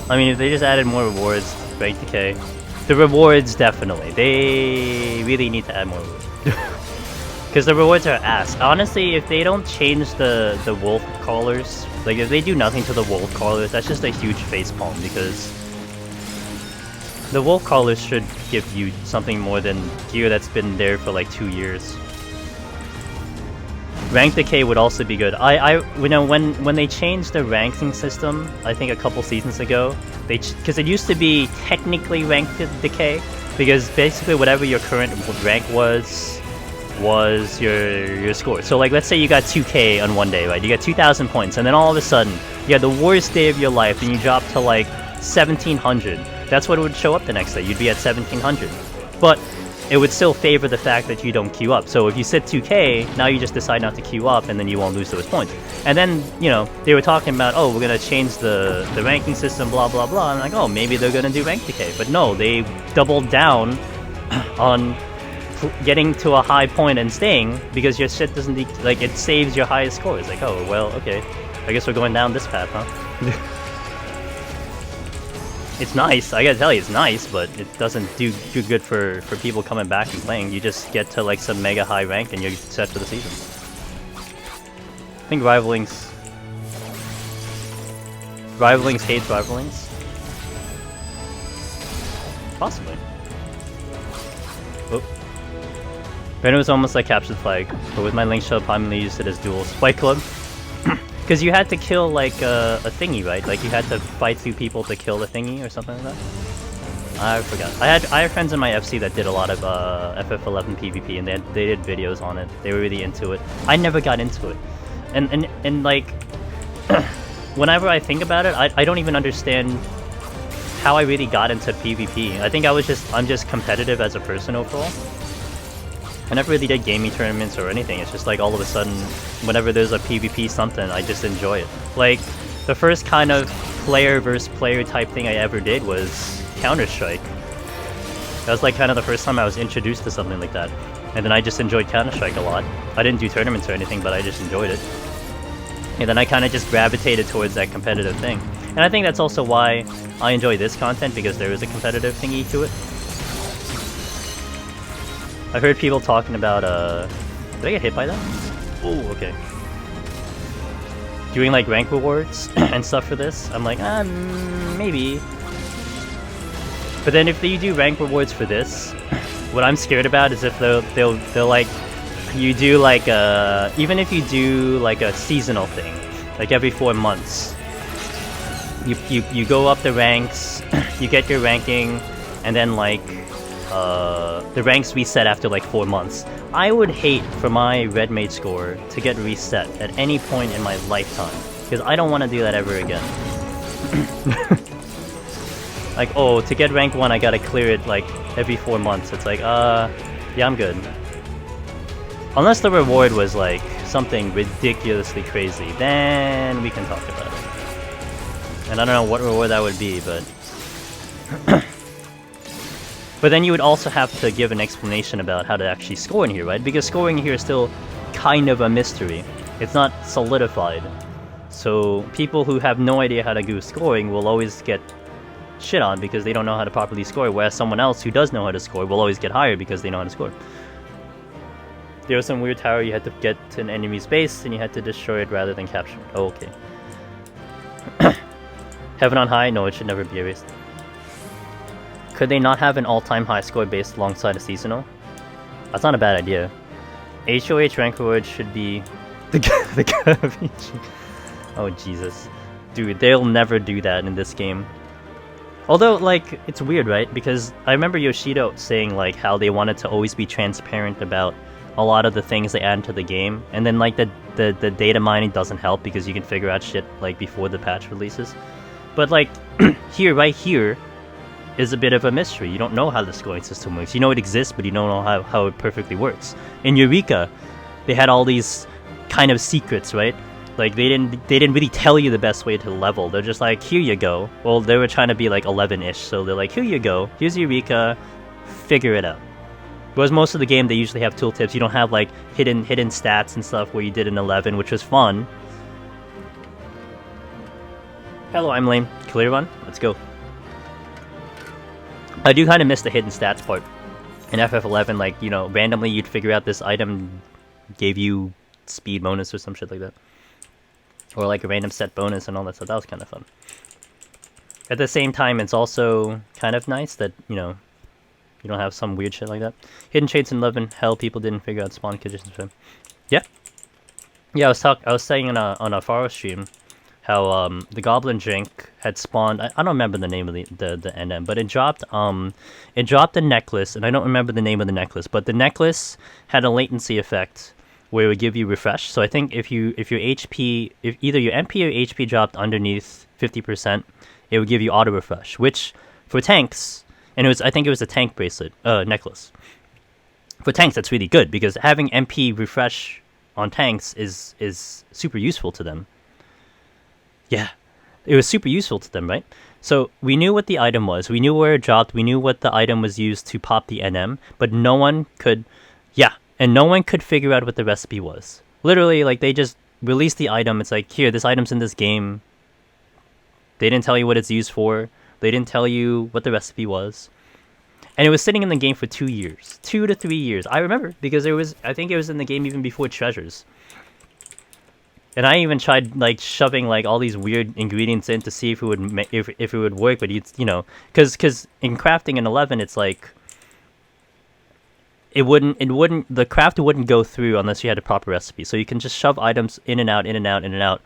I mean, if they just added more rewards, rank decay. The rewards, definitely. They really need to add more rewards. Because the rewards are ass. Honestly, if they don't change the wolf collars, like if they do nothing to the wolf collars, that's just a huge facepalm, because the wolf collars should give you something more than gear that's been there for like 2 years. Rank decay would also be good. You know, when they changed the ranking system, I think a couple seasons ago, because it used to be technically rank decay, because basically whatever your current rank was, was your score. So like let's say you got 2K on one day, right? You got 2,000 points, and then all of a sudden you had the worst day of your life and you drop to like 1,700. That's what would show up the next day. You'd be at 1,700. But it would still favor the fact that you don't queue up. So if you sit 2K, now you just decide not to queue up, and then you won't lose those points. And then, you know, they were talking about, oh, we're gonna change the ranking system, blah blah blah. I'm like, oh, maybe they're gonna do rank decay. But no, they doubled down on getting to a high point and staying, because your shit doesn't like, it saves your highest score. It's like, oh well, okay, I guess we're going down this path, huh? It's nice, I gotta tell you, it's nice, but it doesn't do good for people coming back and playing. You just get to like some mega high rank and you're set for the season. I think Rivalings hates Rivalings. Possibly. Oh. Then it was almost like Capture the Flag, but with my link shell, I primarily used it as duels. Fight Club? Because you had to kill like a thingy, right? Like you had to fight 2 people to kill the thingy or something like that. I forgot. I had friends in my FC that did a lot of FF11 PvP, and they did videos on it. They were really into it. I never got into it, and like whenever I think about it, I don't even understand how I really got into PvP. I think I'm just competitive as a person overall. I never really did gaming tournaments or anything. It's just like all of a sudden, whenever there's a PvP something, I just enjoy it. Like, the first kind of player versus player type thing I ever did was Counter-Strike. That was like kind of the first time I was introduced to something like that. And then I just enjoyed Counter-Strike a lot. I didn't do tournaments or anything, but I just enjoyed it. And then I kind of just gravitated towards that competitive thing. And I think that's also why I enjoy this content, because there is a competitive thingy to it. I've heard people talking about, did I get hit by that? Oh, okay. Doing like rank rewards and stuff for this. I'm like, maybe. But then if you do rank rewards for this, what I'm scared about is if they'll like, you do like even if you do like a seasonal thing, like every 4 months, you go up the ranks, you get your ranking, and then like, the ranks reset after like 4 months. I would hate for my red mage score to get reset at any point in my lifetime, because I don't want to do that ever again. Like, oh, to get rank 1 I gotta clear it like every 4 months. It's like, yeah, I'm good. Unless the reward was like something ridiculously crazy, then we can talk about it. And I don't know what reward that would be, but but then you would also have to give an explanation about how to actually score in here, right? Because scoring here is still kind of a mystery. It's not solidified. So people who have no idea how to do scoring will always get shit on because they don't know how to properly score, whereas someone else who does know how to score will always get hired because they know how to score. There was some weird tower you had to get to an enemy's base and you had to destroy it rather than capture it. Oh, okay. Heaven on high? No, it should never be erased. Could they not have an all-time high score based alongside a seasonal? That's not a bad idea. HoH rank reward should be the garbage. Oh Jesus. Dude, they'll never do that in this game. Although, like, it's weird, right? Because I remember Yoshida saying, like, how they wanted to always be transparent about a lot of the things they add into the game. And then, like, the data mining doesn't help because you can figure out shit, like, before the patch releases. But, like, right here, is a bit of a mystery. You don't know how the scoring system works. You know it exists, but you don't know how it perfectly works. In Eureka, they had all these kind of secrets, right? Like, they didn't really tell you the best way to level. They're just like, here you go. Well, they were trying to be like 11-ish, so they're like, here you go. Here's Eureka. Figure it out. Whereas most of the game, they usually have tooltips. You don't have like hidden stats and stuff where you did an 11, which was fun. Hello, I'm lame. Clear one? Let's go. I do kind of miss the hidden stats part. In FF11, like, you know, randomly you'd figure out this item gave you speed bonus or some shit like that. Or like a random set bonus and all that stuff. That was kind of fun. At the same time, it's also kind of nice that, you know, you don't have some weird shit like that. Hidden traits in 11, hell, people didn't figure out spawn conditions for him. Yeah. Yeah, I was saying on a Faro stream the goblin drink had spawned. I don't remember the name of the NM, but it dropped a necklace, and I don't remember the name of the necklace, but the necklace had a latency effect where it would give you refresh. So I think if your HP, if either your MP or HP dropped underneath 50%, it would give you auto refresh, which for tanks, and I think it was a tank bracelet necklace. For tanks, that's really good because having MP refresh on tanks is super useful to them. Yeah, it was super useful to them, right? So we knew what the item was, we knew where it dropped, we knew what the item was used to pop the NM, but no one could figure out what the recipe was. Literally, like, they just released the item. It's like, here, this item's in this game. They didn't tell you what it's used for. They didn't tell you what the recipe was. And it was sitting in the game for 2 years. 2 to 3 years. I remember, because I think it was in the game even before Treasures. And I even tried, like, shoving, like, all these weird ingredients in to see if it would if it would work, but because in crafting in 11, it's like, the craft wouldn't go through unless you had a proper recipe. So you can just shove items in and out, in and out, in and out.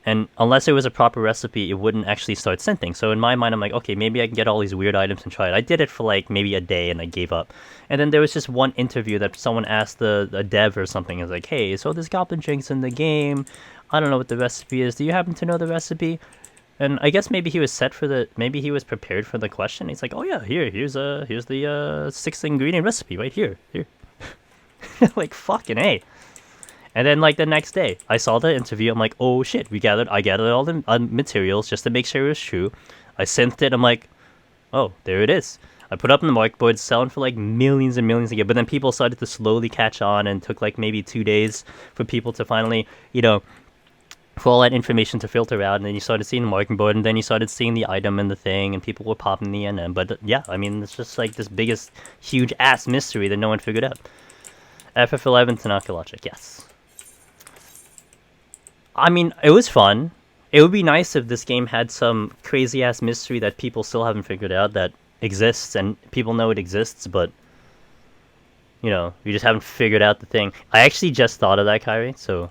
And unless it was a proper recipe, it wouldn't actually start synthing. So in my mind, I'm like, okay, maybe I can get all these weird items and try it. I did it for like maybe a day and I gave up. And then there was just one interview that someone asked a dev or something. It's like, hey, so this goblin drink's in the game. I don't know what the recipe is. Do you happen to know the recipe? And I guess maybe he was maybe he was prepared for the question. He's like, oh yeah, here's the 6 ingredient recipe right here. Like, fucking A. And then, like, the next day, I saw the interview. I'm like, oh shit, I gathered all the materials just to make sure it was true. I synthed it. I'm like, oh, there it is. I put up on the market board, selling for like millions and millions again. But then people started to slowly catch on, and took like maybe 2 days for people to finally, for all that information to filter out. And then you started seeing the market board, and then you started seeing the item and the thing, and people were popping the NM. But yeah, I mean, it's just like this biggest, huge ass mystery that no one figured out. FF11 Tanaka logic, yes. I mean, it was fun. It would be nice if this game had some crazy-ass mystery that people still haven't figured out that exists, and people know it exists, but, you just haven't figured out the thing. I actually just thought of that, Kyrie, so...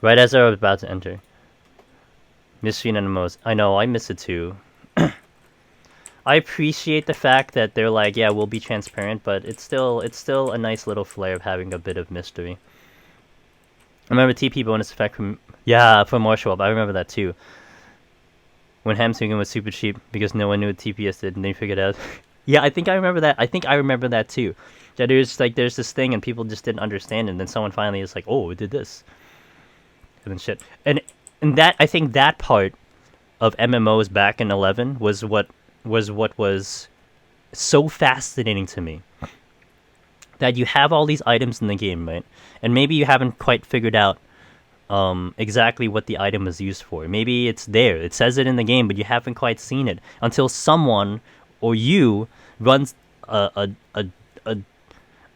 Right as I was about to enter. Mystery and MMOs. I know, I miss it too. I appreciate the fact that they're like, yeah, we'll be transparent, but it's still a nice little flair of having a bit of mystery. I remember TP bonus effect from Marshall Up. I remember that too. When Hamstringing was super cheap because no one knew what TPS did and they figured out. Yeah, I think I remember that. I think I remember that too. That there's this thing and people just didn't understand it, and then someone finally is like, oh, it did this. And then shit. And that, I think that part of MMOs back in 11 was what was so fascinating to me. That you have all these items in the game, right? And maybe you haven't quite figured out exactly what the item is used for. Maybe it's there. It says it in the game, but you haven't quite seen it until someone or you runs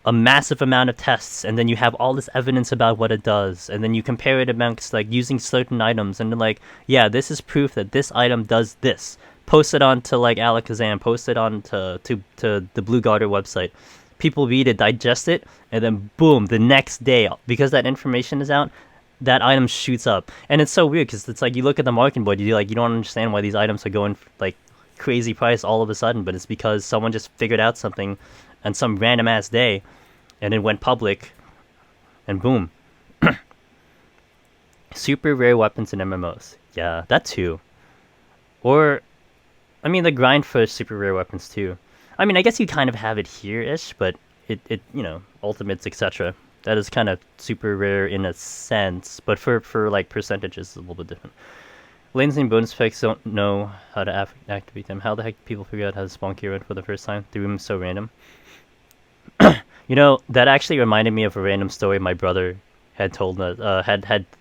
a massive amount of tests, and then you have all this evidence about what it does, and then you compare it amongst like using certain items, and then like, yeah, this is proof that this item does this. Post it on to like Alakazam, post it on to the Blue Garter website. People read it, digest it, and then boom, the next day, because that information is out, that item shoots up. And it's so weird because it's like you look at the market board, you don't understand why these items are going like crazy price all of a sudden, but it's because someone just figured out something on some random ass day, and it went public, and boom. Super rare weapons in MMOs. Yeah, that too. Or, I mean, the grind for super rare weapons too. I mean, I guess you kind of have it here-ish, but it ultimates, etc. That is kind of super rare in a sense, but for like percentages, it's a little bit different. Latency and bonus effects don't know how to activate them. How the heck do people figure out how to spawn Kieran for the first time? The room is so random. That actually reminded me of a random story my brother had told us.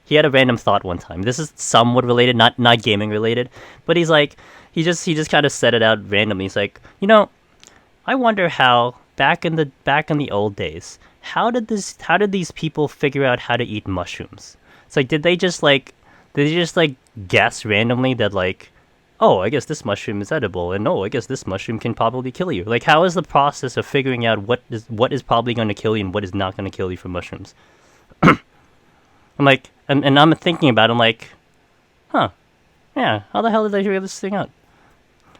He had a random thought one time. This is somewhat related, not gaming related, but he's like, he just kind of said it out randomly. He's like, I wonder how back in the old days, how did these people figure out how to eat mushrooms? It's like, did they just guess randomly that like, oh, I guess this mushroom is edible, and oh, I guess this mushroom can probably kill you. Like, how is the process of figuring out what is probably going to kill you and what is not going to kill you from mushrooms? I'm like, and I'm thinking about it, I'm like, Huh. Yeah, how the hell did they figure this thing out?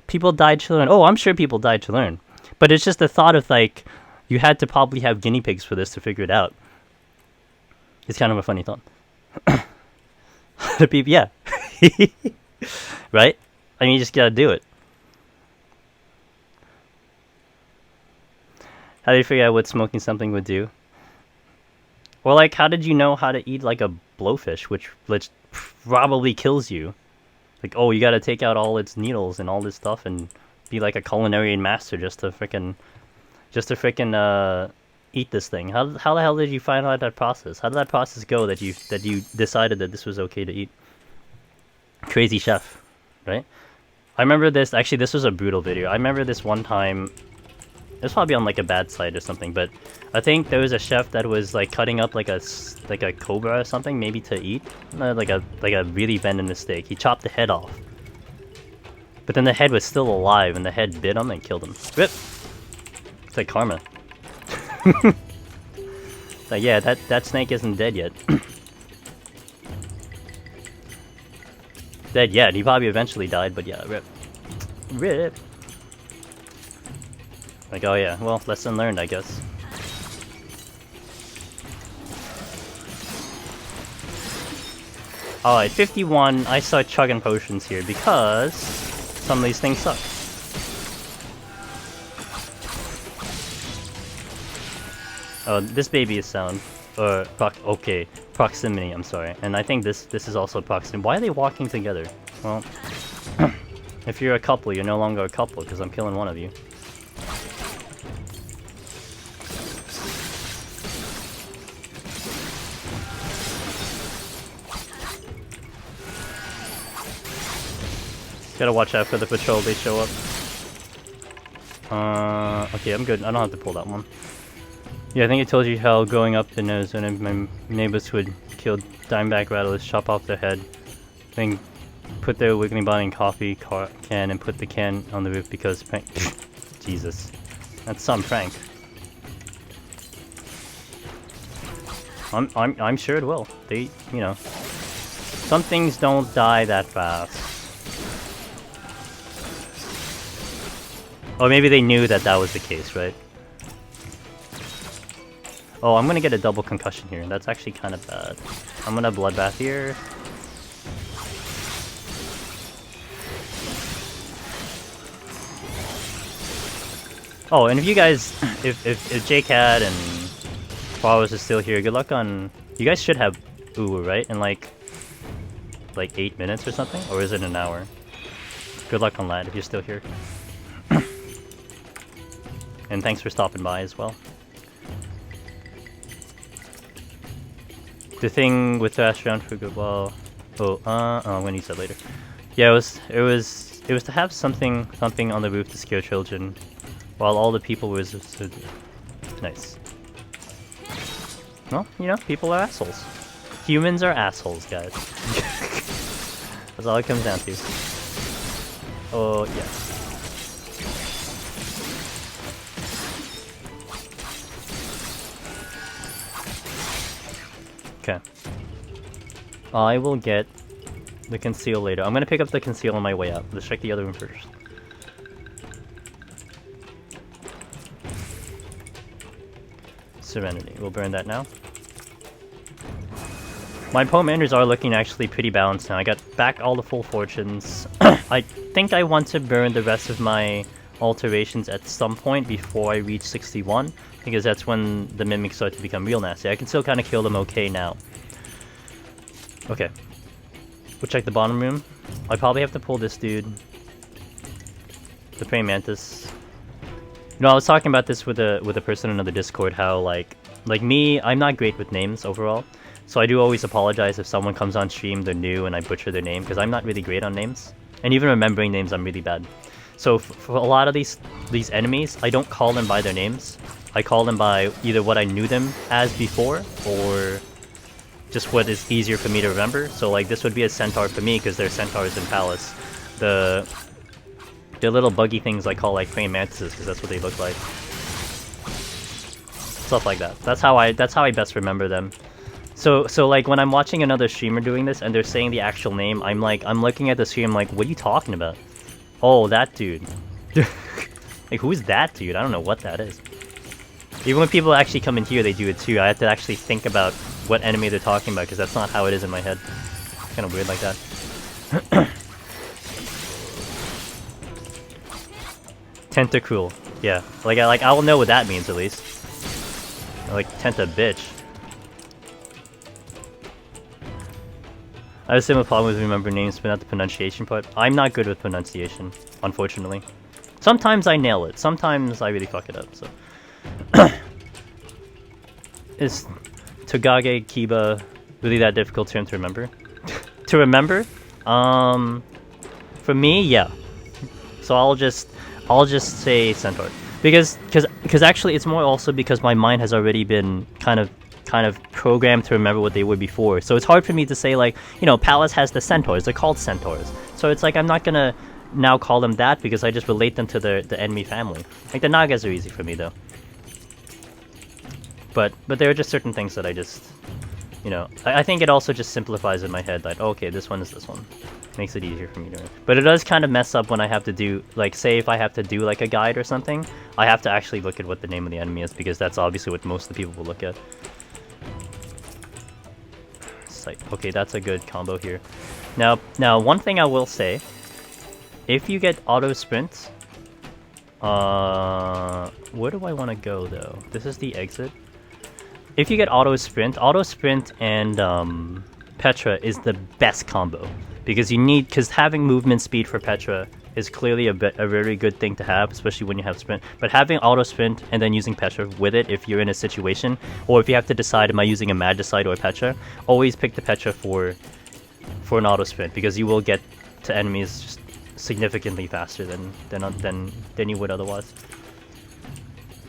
People died to learn. Oh, I'm sure people died to learn. But it's just the thought of, like, you had to probably have guinea pigs for this to figure it out. It's kind of a funny thought. The people, yeah. Right? I mean, you just gotta do it. How do you figure out what smoking something would do? Or, like, how did you know how to eat, like, a blowfish, which probably kills you? Like, oh, you gotta take out all its needles and all this stuff and be like a culinary master just to frickin' eat this thing. How the hell did you find out that process? How did that process go that you decided that this was okay to eat? Crazy chef, right? I remember this. Actually, this was a brutal video. I remember this one time. It was probably on like a bad site or something, but I think there was a chef that was like cutting up like a cobra or something, maybe to eat, like a really venomous steak. He chopped the head off, but then the head was still alive, and the head bit him and killed him. Rip. It's like karma. Like, yeah, that snake isn't dead yet. Dead yet. He probably eventually died, but yeah, rip. Rip. Like, oh yeah, well, lesson learned, I guess. Alright, 51, I start chugging potions here because some of these things suck. Oh, this baby is sound. Or, okay, proximity, I'm sorry. And I think this is also proximity. Why are they walking together? Well, if you're a couple, you're no longer a couple, because I'm killing one of you. Gotta watch out for the patrol, they show up. Okay, I'm good. I don't have to pull that one. Yeah, I think I told you how going up the nose when my neighbors would kill dimeback rattlers, chop off their head, then put their wiggling body in coffee can and put the can on the roof because prank. Jesus, that's some prank. I'm sure it will. They, you know, some things don't die that fast. Or maybe they knew that was the case, right? Oh, I'm gonna get a double concussion here. That's actually kind of bad. I'm gonna bloodbath here. Oh, and if you guys, if JCat and Flowers is still here, good luck on. You guys should have Uwu, right? In like 8 minutes or something, or is it an hour? Good luck on that if you're still here. And thanks for stopping by as well. The thing with Dash around for good, well, I'm gonna use that later. Yeah, it was to have something on the roof to scare children, while all the people were so nice. Well, you know, people are assholes. Humans are assholes, guys. That's all it comes down to. Oh yeah. Okay. I will get the conceal later. I'm gonna pick up the conceal on my way out. Let's check the other room first. Serenity. We'll burn that now. My Pomanders are looking actually pretty balanced now. I got back all the full fortunes. I think I want to burn the rest of my alterations at some point before I reach 61, because that's when the mimics start to become real nasty. I can still kind of kill them okay now. Okay. We'll check the bottom room. I probably have to pull this dude. The praying mantis. You know, I was talking about this with a person in another Discord, how like me, I'm not great with names overall. So I do always apologize if someone comes on stream, they're new, and I butcher their name, because I'm not really great on names. And even remembering names, I'm really bad. So for a lot of these enemies, I don't call them by their names. I call them by either what I knew them as before, or just what is easier for me to remember. So like this would be a centaur for me, because they're centaurs in Palace. The little buggy things I call like praying mantises, because that's what they look like. Stuff like that. That's how I best remember them. So like when I'm watching another streamer doing this and they're saying the actual name, I'm looking at the stream like, what are you talking about? Oh, that dude. Like, who's that dude? I don't know what that is. Even when people actually come in here, they do it too. I have to actually think about what enemy they're talking about because that's not how it is in my head. It's kind of weird like that. Tentacruel. Yeah. Like I will know what that means at least. Like Tenta bitch. I have a similar problem with remembering names, but not the pronunciation part. I'm not good with pronunciation, unfortunately. Sometimes I nail it. Sometimes I really fuck it up. So, is Togage Kiba really that difficult term to remember? To remember? For me, yeah. So I'll just say Centaur because actually it's more also because my mind has already been kind of programmed to remember what they were before. So it's hard for me to say like, you know, Palace has the centaurs. They're called centaurs. So it's like I'm not gonna now call them that because I just relate them to the enemy family. Like the Nagas are easy for me though. But there are just certain things that I just, you know, I think it also just simplifies in my head like, okay, this one is this one. Makes it easier for me to. But it does kind of mess up when I have to do, like, say if I have to do like a guide or something, I have to actually look at what the name of the enemy is because that's obviously what most of the people will look at. Okay, that's a good combo here. Now one thing I will say, if you get auto sprint, where do I want to go though? This is the exit. If you get auto sprint and Petra is the best combo because having movement speed for Petra is clearly a very good thing to have, especially when you have sprint. But having auto sprint and then using Petra with it if you're in a situation, or if you have to decide, am I using a Magicite or a Petra, always pick the Petra for an auto sprint because you will get to enemies just significantly faster than you would otherwise.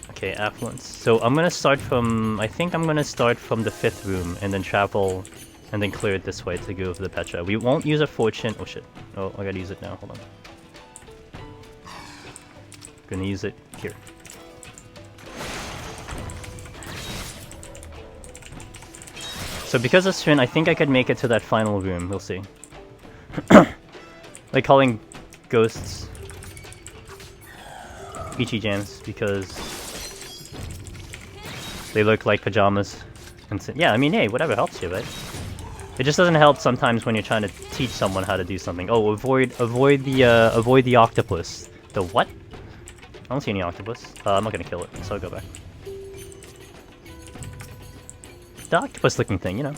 Okay, affluence. So I'm gonna start from, I think I'm gonna start from the 5th room and then travel and then clear it this way to go for the Petra. We won't use a fortune. Oh shit. Oh, I gotta use it now. Hold on. Gonna use it here. So because of sprint, I think I could make it to that final room. We'll see. Like calling ghosts Ichi Jams because they look like pajamas. And yeah, I mean, hey, whatever helps you, right? It just doesn't help sometimes when you're trying to teach someone how to do something. Oh, avoid the octopus. The what? I don't see any octopus. I'm not gonna kill it, so I'll go back. The octopus-looking thing, you know.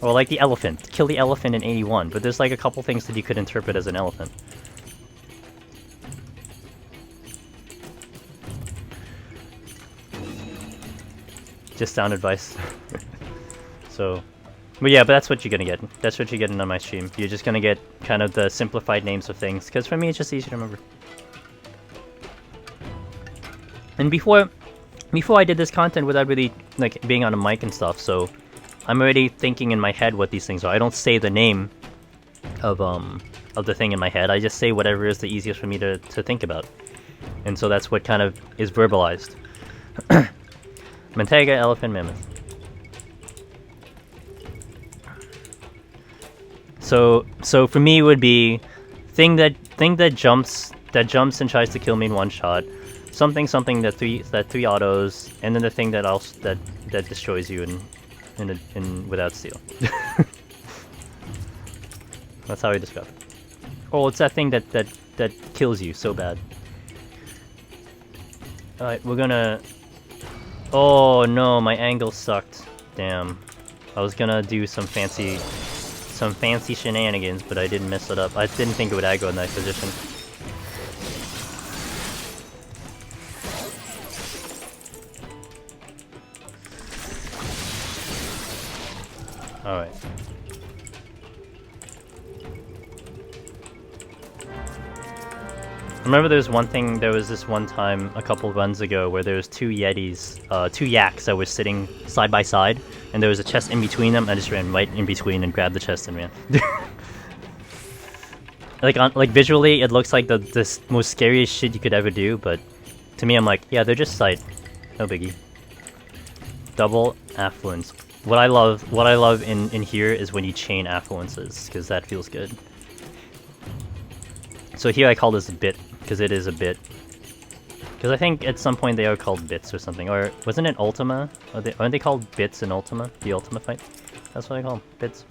Or like the elephant. Kill the elephant in 81, but there's like a couple things that you could interpret as an elephant. Just sound advice. So, but yeah, but that's what you're gonna get. That's what you're getting on my stream. You're just gonna get kind of the simplified names of things, because for me it's just easy to remember. And before I did this content without really like being on a mic and stuff, so I'm already thinking in my head what these things are. I don't say the name of the thing in my head. I just say whatever is the easiest for me to think about. And so that's what kind of is verbalized. Mentega, elephant, mammoth. So for me it would be thing that jumps and tries to kill me in one shot. Something that three autos, and then the thing that destroys you in without steal. That's how I describe it. Oh, it's that thing that kills you so bad. Alright, we're gonna. Oh no, my angle sucked. Damn. I was gonna do some fancy shenanigans, but I didn't mess it up. I didn't think it would aggro in that position. Alright. Remember there was this one time a couple runs ago where there was two yaks that were sitting side by side, and there was a chest in between them. I just ran right in between and grabbed the chest and ran. like visually it looks like the most scariest shit you could ever do, but to me I'm like, yeah, they're just sight. No biggie. Double affluence. What I love in here is when you chain affluences, because that feels good. So here I call this a bit, because it is a bit. Because I think at some point they are called bits or something. Or wasn't it Ultima? Aren't they called bits in Ultima? The Ultima fight? That's what I call them. Bits.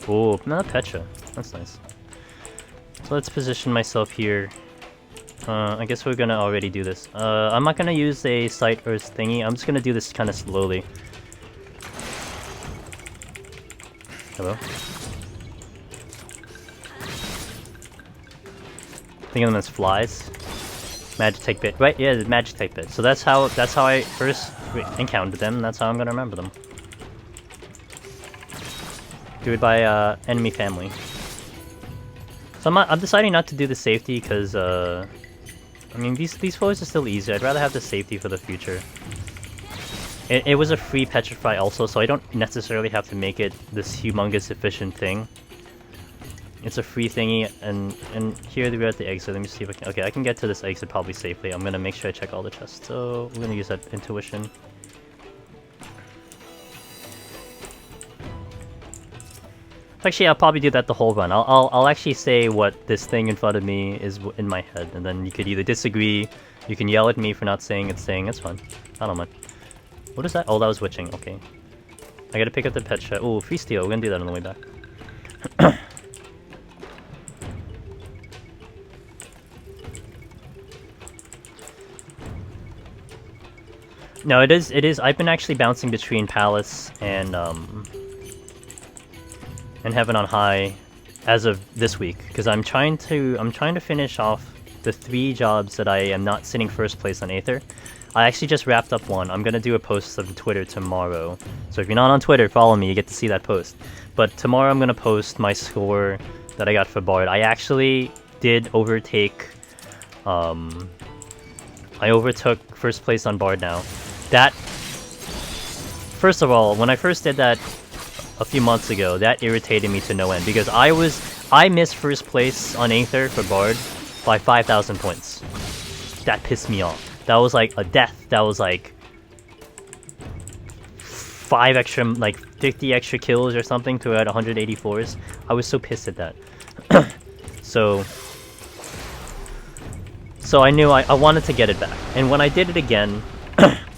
Oh, not Petra. That's nice. So let's position myself here. I guess we're gonna already do this. I'm not gonna use a sight or thingy. I'm just gonna do this kind of slowly. Hello? Think of them as flies. Magic type bit, right? Yeah, the magic type bit. So that's how I first encountered them. And that's how I'm gonna remember them. Do it by enemy family. So I'm deciding not to do the safety because I mean these foes are still easy. I'd rather have the safety for the future. It was a free petrify also, so I don't necessarily have to make it this humongous efficient thing. It's a free thingy, and here we're at the exit. Let me see if I can. Okay, I can get to this exit probably safely. I'm gonna make sure I check all the chests. So we're gonna use that intuition. Actually, I'll probably do that the whole run. I'll actually say what this thing in front of me is in my head, and then you could either disagree, you can yell at me for not saying it's fine. I don't mind. What is that? Oh, that was witching. Okay. I gotta pick up the pet shop. Oh, free steal. We're gonna do that on the way back. No, it is. I've been actually bouncing between Palace and Heaven on High as of this week because I'm trying to finish off the 3 jobs that I am not sitting first place on Aether. I actually just wrapped up one. I'm gonna do a post on Twitter tomorrow. So if you're not on Twitter, follow me. You get to see that post. But tomorrow I'm gonna post my score that I got for Bard. I actually did overtake. I overtook first place on Bard now. That, first of all, when I first did that a few months ago, that irritated me to no end because I missed first place on Aether for Bard by 5,000 points. That pissed me off. That was like a death. That was like 5 extra, like 50 extra kills or something throughout 184s. I was so pissed at that. So I knew I wanted to get it back. And when I did it again,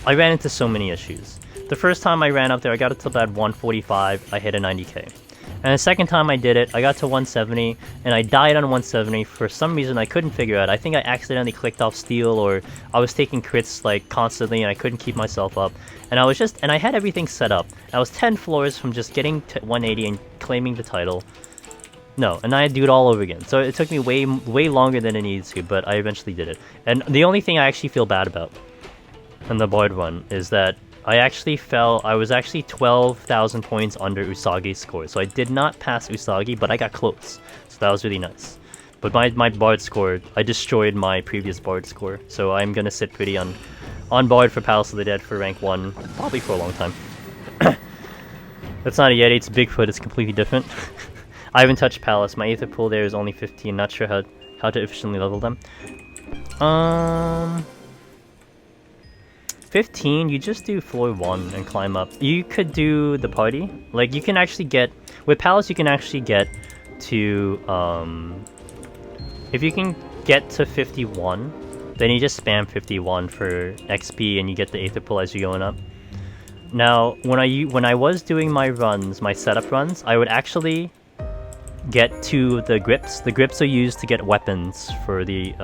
I ran into so many issues. The first time I ran up there, I got it to about 145, I hit a 90k. And the second time I did it, I got to 170, and I died on 170 for some reason I couldn't figure out. I think I accidentally clicked off steel, or I was taking crits like constantly and I couldn't keep myself up. And I had everything set up. I was 10 floors from just getting to 180 and claiming the title. No, and I had to do it all over again. So it took me way longer than it needed to, but I eventually did it. And the only thing I actually feel bad about in the Bard one is that I was actually 12,000 points under Usagi's score. So I did not pass Usagi, but I got close. So that was really nice. But my Bard score, I destroyed my previous Bard score. So I'm gonna sit pretty on Bard for Palace of the Dead for rank 1, probably for a long time. That's not a Yeti, it's Bigfoot, it's completely different. I haven't touched Palace. My Aether pool there is only 15. Not sure how to efficiently level them. 15, you just do floor 1 and climb up. You could do the party. Like, you can actually get... With Palace, you can actually get to... if you can get to 51, then you just spam 51 for XP and you get the Aether pool as you're going up. Now, when I was doing my runs, my setup runs, I would actually get to the grips. The grips are used to get weapons for the...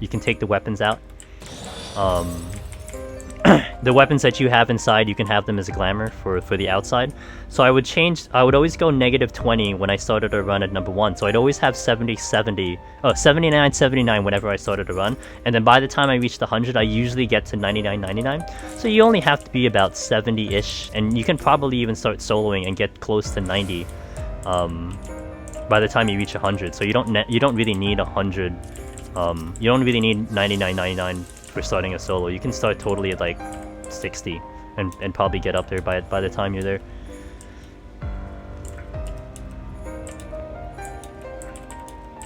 you can take the weapons out. The weapons that you have inside, you can have them as a glamour for the outside. So I would always go negative 20 when I started a run at number 1. So I'd always have 79, 79 whenever I started a run. And then by the time I reached 100, I usually get to 99, 99. So you only have to be about 70-ish, and you can probably even start soloing and get close to 90 by the time you reach 100. So you don't really need 100. You don't really need 99, 99 for starting a solo. You can start totally at like 60 and probably get up there by the time you're there.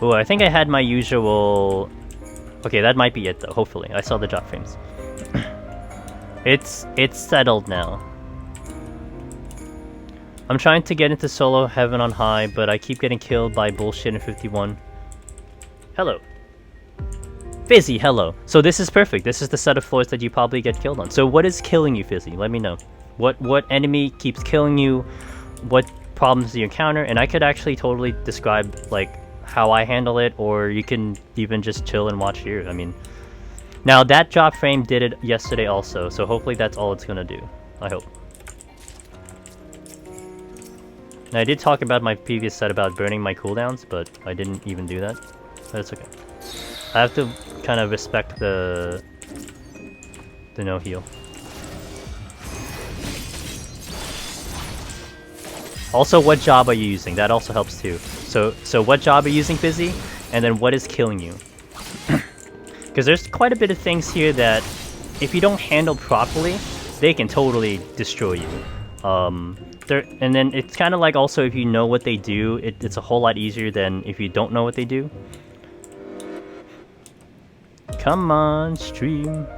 Oh, I think I had my usual... Okay, that might be it though, hopefully. I saw the drop frames. It's settled now. I'm trying to get into solo heaven on high, but I keep getting killed by bullshit in 51. Hello. Fizzy, hello. So this is perfect. This is the set of floors that you probably get killed on. So what is killing you, Fizzy? Let me know. What enemy keeps killing you? What problems do you encounter? And I could actually totally describe like how I handle it, or you can even just chill and watch here. I mean, now that drop frame did it yesterday also, so hopefully that's all it's gonna do. I hope. Now, I did talk about my previous set about burning my cooldowns, but I didn't even do that. But it's okay. I have to kind of respect the no heal. Also, what job are you using? That also helps too. So what job are you using, Fizzy? And then what is killing you? Because there's quite a bit of things here that, if you don't handle properly, they can totally destroy you. And then it's kind of like also if you know what they do, it's a whole lot easier than if you don't know what they do. Come on, stream.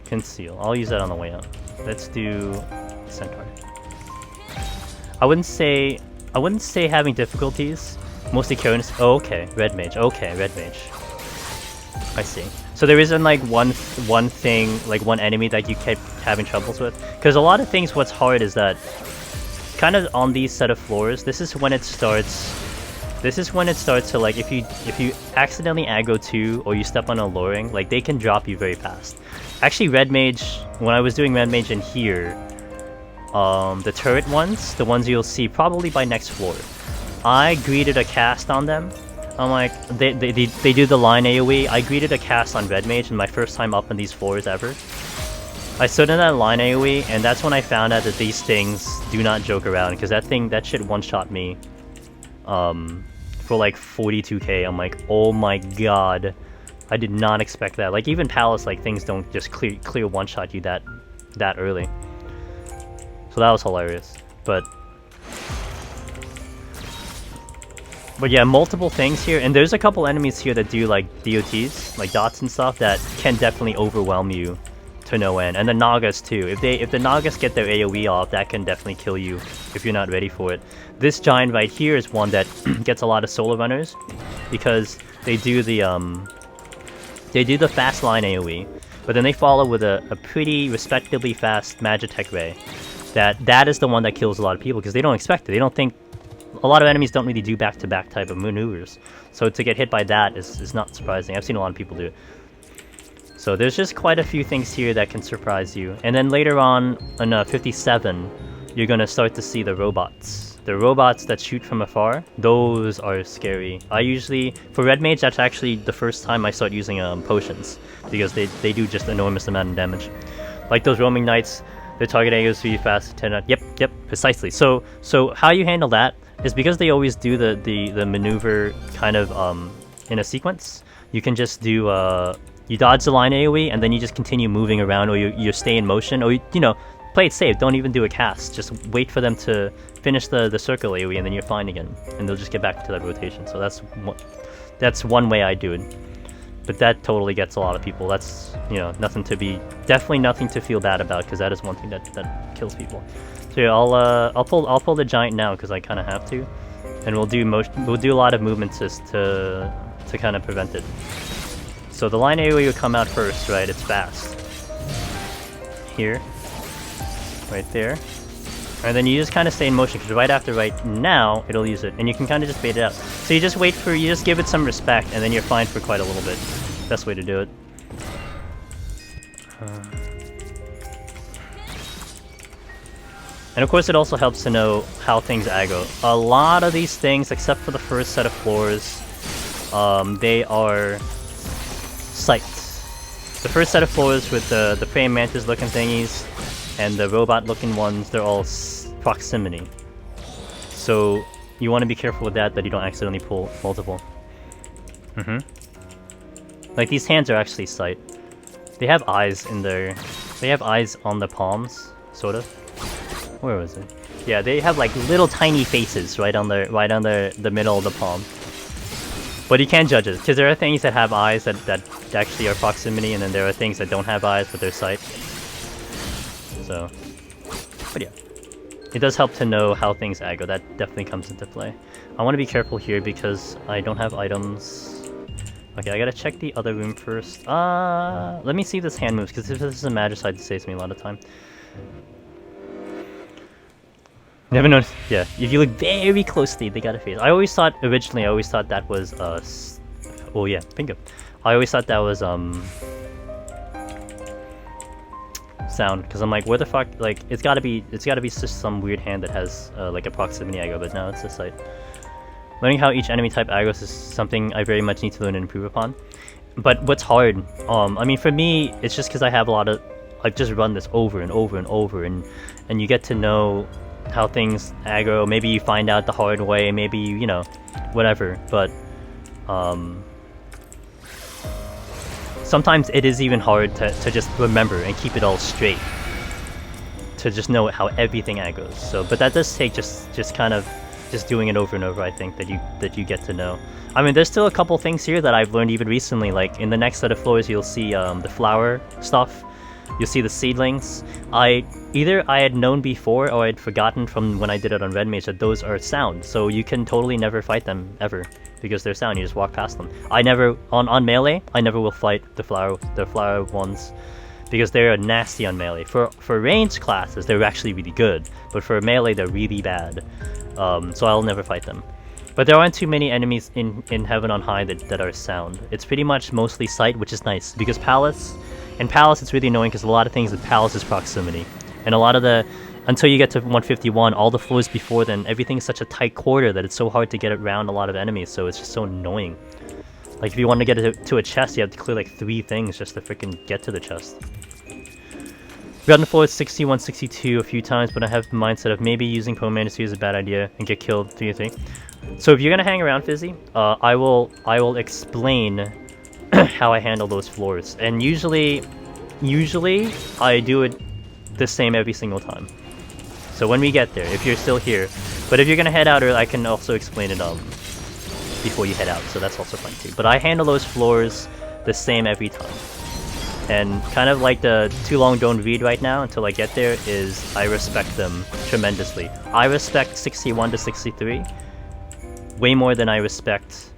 Conceal. I'll use that on the way out. Let's do Centaur. I wouldn't say having difficulties. Mostly Kieran's. Oh, okay. Red Mage. Okay, Red Mage. I see. So there isn't like one thing, like one enemy that you kept having troubles with? Because a lot of things, what's hard is that kind of on these set of floors, this is when it starts to like, if you accidentally aggro 2 or you step on a luring, like they can drop you very fast. Actually, Red Mage, when I was doing Red Mage in here, the turret ones, the ones you'll see probably by next floor, I greeted a cast on them. I'm like, they do the line AoE. I greeted a cast on Red Mage in my first time up on these floors ever. I stood in that line AoE, and that's when I found out that these things do not joke around, because that shit one-shot me for like 42k. I'm like, oh my god, I did not expect that. Like even Palace, like things don't just clear one-shot you that early. So that was hilarious. But yeah, multiple things here, and there's a couple enemies here that do like DOTs, like dots and stuff, that can definitely overwhelm you to no end. And the Nagas too. If the Nagas get their AoE off, that can definitely kill you if you're not ready for it. This giant right here is one that gets a lot of solo runners because they do the fast line AoE, but then they follow with a pretty respectably fast Magitech Ray. That is the one that kills a lot of people because they don't expect it. They don't think. A lot of enemies don't really do back-to-back type of maneuvers, so to get hit by that is not surprising. I've seen a lot of people do it. So there's just quite a few things here that can surprise you. And then later on, in 57, you're gonna start to see the robots. The robots that shoot from afar, those are scary. I usually, for Red Mage, that's actually the first time I start using potions, because they do just enormous amount of damage. Like those roaming knights, their target AOs really fast, 10 yep, precisely. So how you handle that is because they always do the maneuver kind of in a sequence. You can just do you dodge the line AoE and then you just continue moving around, or you stay in motion, or you know, play it safe. Don't even do a cast. Just wait for them to finish the circle AoE and then you're fine again, and they'll just get back to that rotation. So that's one way I do it. But that totally gets a lot of people. That's, you know, definitely nothing to feel bad about, because that is one thing that kills people. So yeah, I'll pull the giant now because I kind of have to, and we'll do a lot of movements just to kind of prevent it. So the line AoE will come out first, right? It's fast. Here, right there, and then you just kind of stay in motion because right now it'll use it, and you can kind of just bait it out. So you just give it some respect, and then you're fine for quite a little bit. Best way to do it. And of course it also helps to know how things aggro. A lot of these things, except for the first set of floors, they are sights. The first set of floors with the praying mantis looking thingies and the robot looking ones, they're all proximity. So you want to be careful with that you don't accidentally pull multiple. Like these hands are actually sight. They have eyes in their... They have eyes on the palms, sort of. Where was it? Yeah, they have like little tiny faces right on the middle of the palm. But you can't judge it, because there are things that have eyes that actually are proximity, and then there are things that don't have eyes but they're sight. So, but yeah. It does help to know how things aggro, that definitely comes into play. I want to be careful here because I don't have items. Okay, I gotta check the other room first. Let me see if this hand moves, because if this is a Magicite, it saves me a lot of time. Never noticed. Yeah, if you look very closely, they got a face. Originally I always thought that was, oh yeah, bingo. I always thought that was, sound, because I'm like, where the fuck, like, it's gotta be just some weird hand that has, like a proximity aggro, but no, it's a sight. Learning how each enemy type aggros is something I very much need to learn and improve upon. But what's hard, I mean, for me, it's just because I've just run this over and over and over, and you get to know how things aggro. Maybe you find out the hard way, maybe you know, whatever, but, sometimes it is even hard to just remember and keep it all straight. To just know how everything aggros. So, but that does take just kind of doing it over and over, I think, that you get to know. I mean, there's still a couple things here that I've learned even recently, like in the next set of floors you'll see the flower stuff, you'll see the seedlings. Either I had known before or I'd forgotten from when I did it on Red Mage that those are sound, so you can totally never fight them, ever, because they're sound, you just walk past them. I never, on melee, I never will fight the flower ones, because they're nasty on melee. For ranged classes, they're actually really good, but for melee, they're really bad. So I'll never fight them. But there aren't too many enemies in Heaven on High that are sound. It's pretty much mostly sight, which is nice, because in Palace it's really annoying because a lot of things with Palace is proximity. And a lot of until you get to 151, all the floors before then, everything is such a tight quarter that it's so hard to get around a lot of enemies, so it's just so annoying. Like if you want to get to a chest, you have to clear like 3 things just to freaking get to the chest. We've gotten floor 61, 62 a few times, but I have the mindset of maybe using Pomander is a bad idea and get killed 3 or 3. So if you're gonna hang around, Fizzy, I will explain how I handle those floors. And usually I do it the same every single time. So when we get there, if you're still here, but if you're gonna head out, I can also explain it before you head out, so that's also fine too. But I handle those floors the same every time. And kind of like the too long don't read right now until I get there is I respect them tremendously. I respect 61 to 63 way more than I respect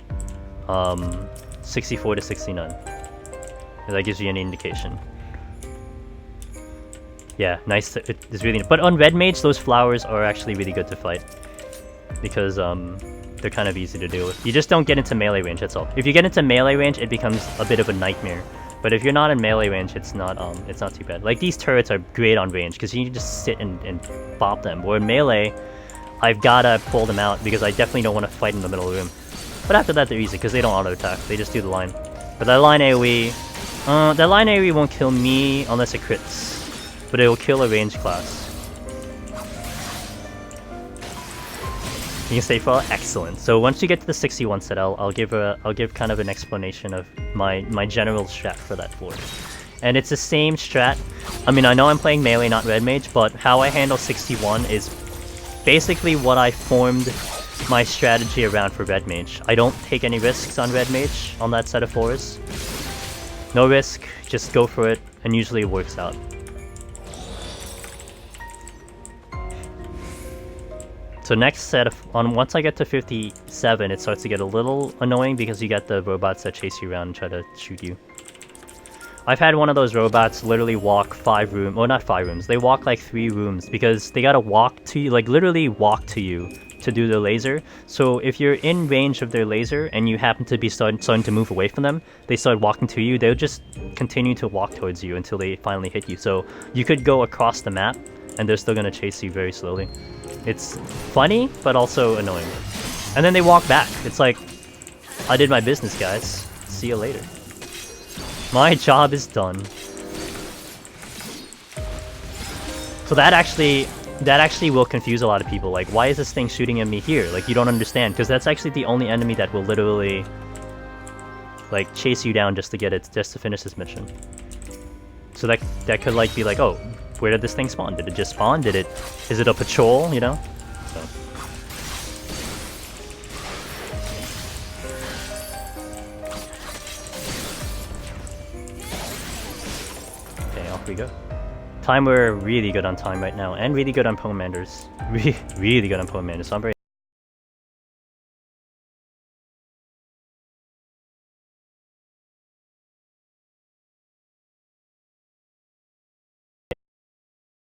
64 to 69. If that gives you any indication. Yeah, nice. It's really. But on Red Mage, those flowers are actually really good to fight because they're kind of easy to deal with. You just don't get into melee range. That's all. If you get into melee range, it becomes a bit of a nightmare. But if you're not in melee range, it's not too bad. Like these turrets are great on range because you can just sit and bop them. Or in melee, I've gotta pull them out because I definitely don't want to fight in the middle of the room. But after that, they're easy because they don't auto attack. They just do the line. But that line AoE won't kill me unless it crits. But it will kill a range class. You can stay for excellent. So once you get to the 61 set, I'll give kind of an explanation of my general strat for that floor. And it's the same strat. I mean, I know I'm playing melee, not Red Mage, but how I handle 61 is basically what I formed my strategy around for Red Mage. I don't take any risks on Red Mage on that set of floors. No risk, just go for it, and usually it works out. So next set of once I get to 57, it starts to get a little annoying because you get the robots that chase you around and try to shoot you. I've had one of those robots literally walk 5 rooms, well not 5 rooms, they walk like 3 rooms because they gotta walk to you, like literally walk to you to do the laser. So if you're in range of their laser and you happen to be starting to move away from them, they start walking to you, they'll just continue to walk towards you until they finally hit you. So you could go across the map and they're still gonna chase you very slowly. It's funny, but also annoying. And then they walk back. It's like, I did my business, guys. See you later. My job is done. So that actually will confuse a lot of people. Like, why is this thing shooting at me here? Like, you don't understand. Because that's actually the only enemy that will literally, like, chase you down just to finish this mission. So that could, like, be like, oh, where did this thing spawn? Did it just spawn? Is it a patrol, you know? So. Okay, off we go. Time, we're really good on time right now, and really good on Pomanders. Really good on Pomanders, so I'm very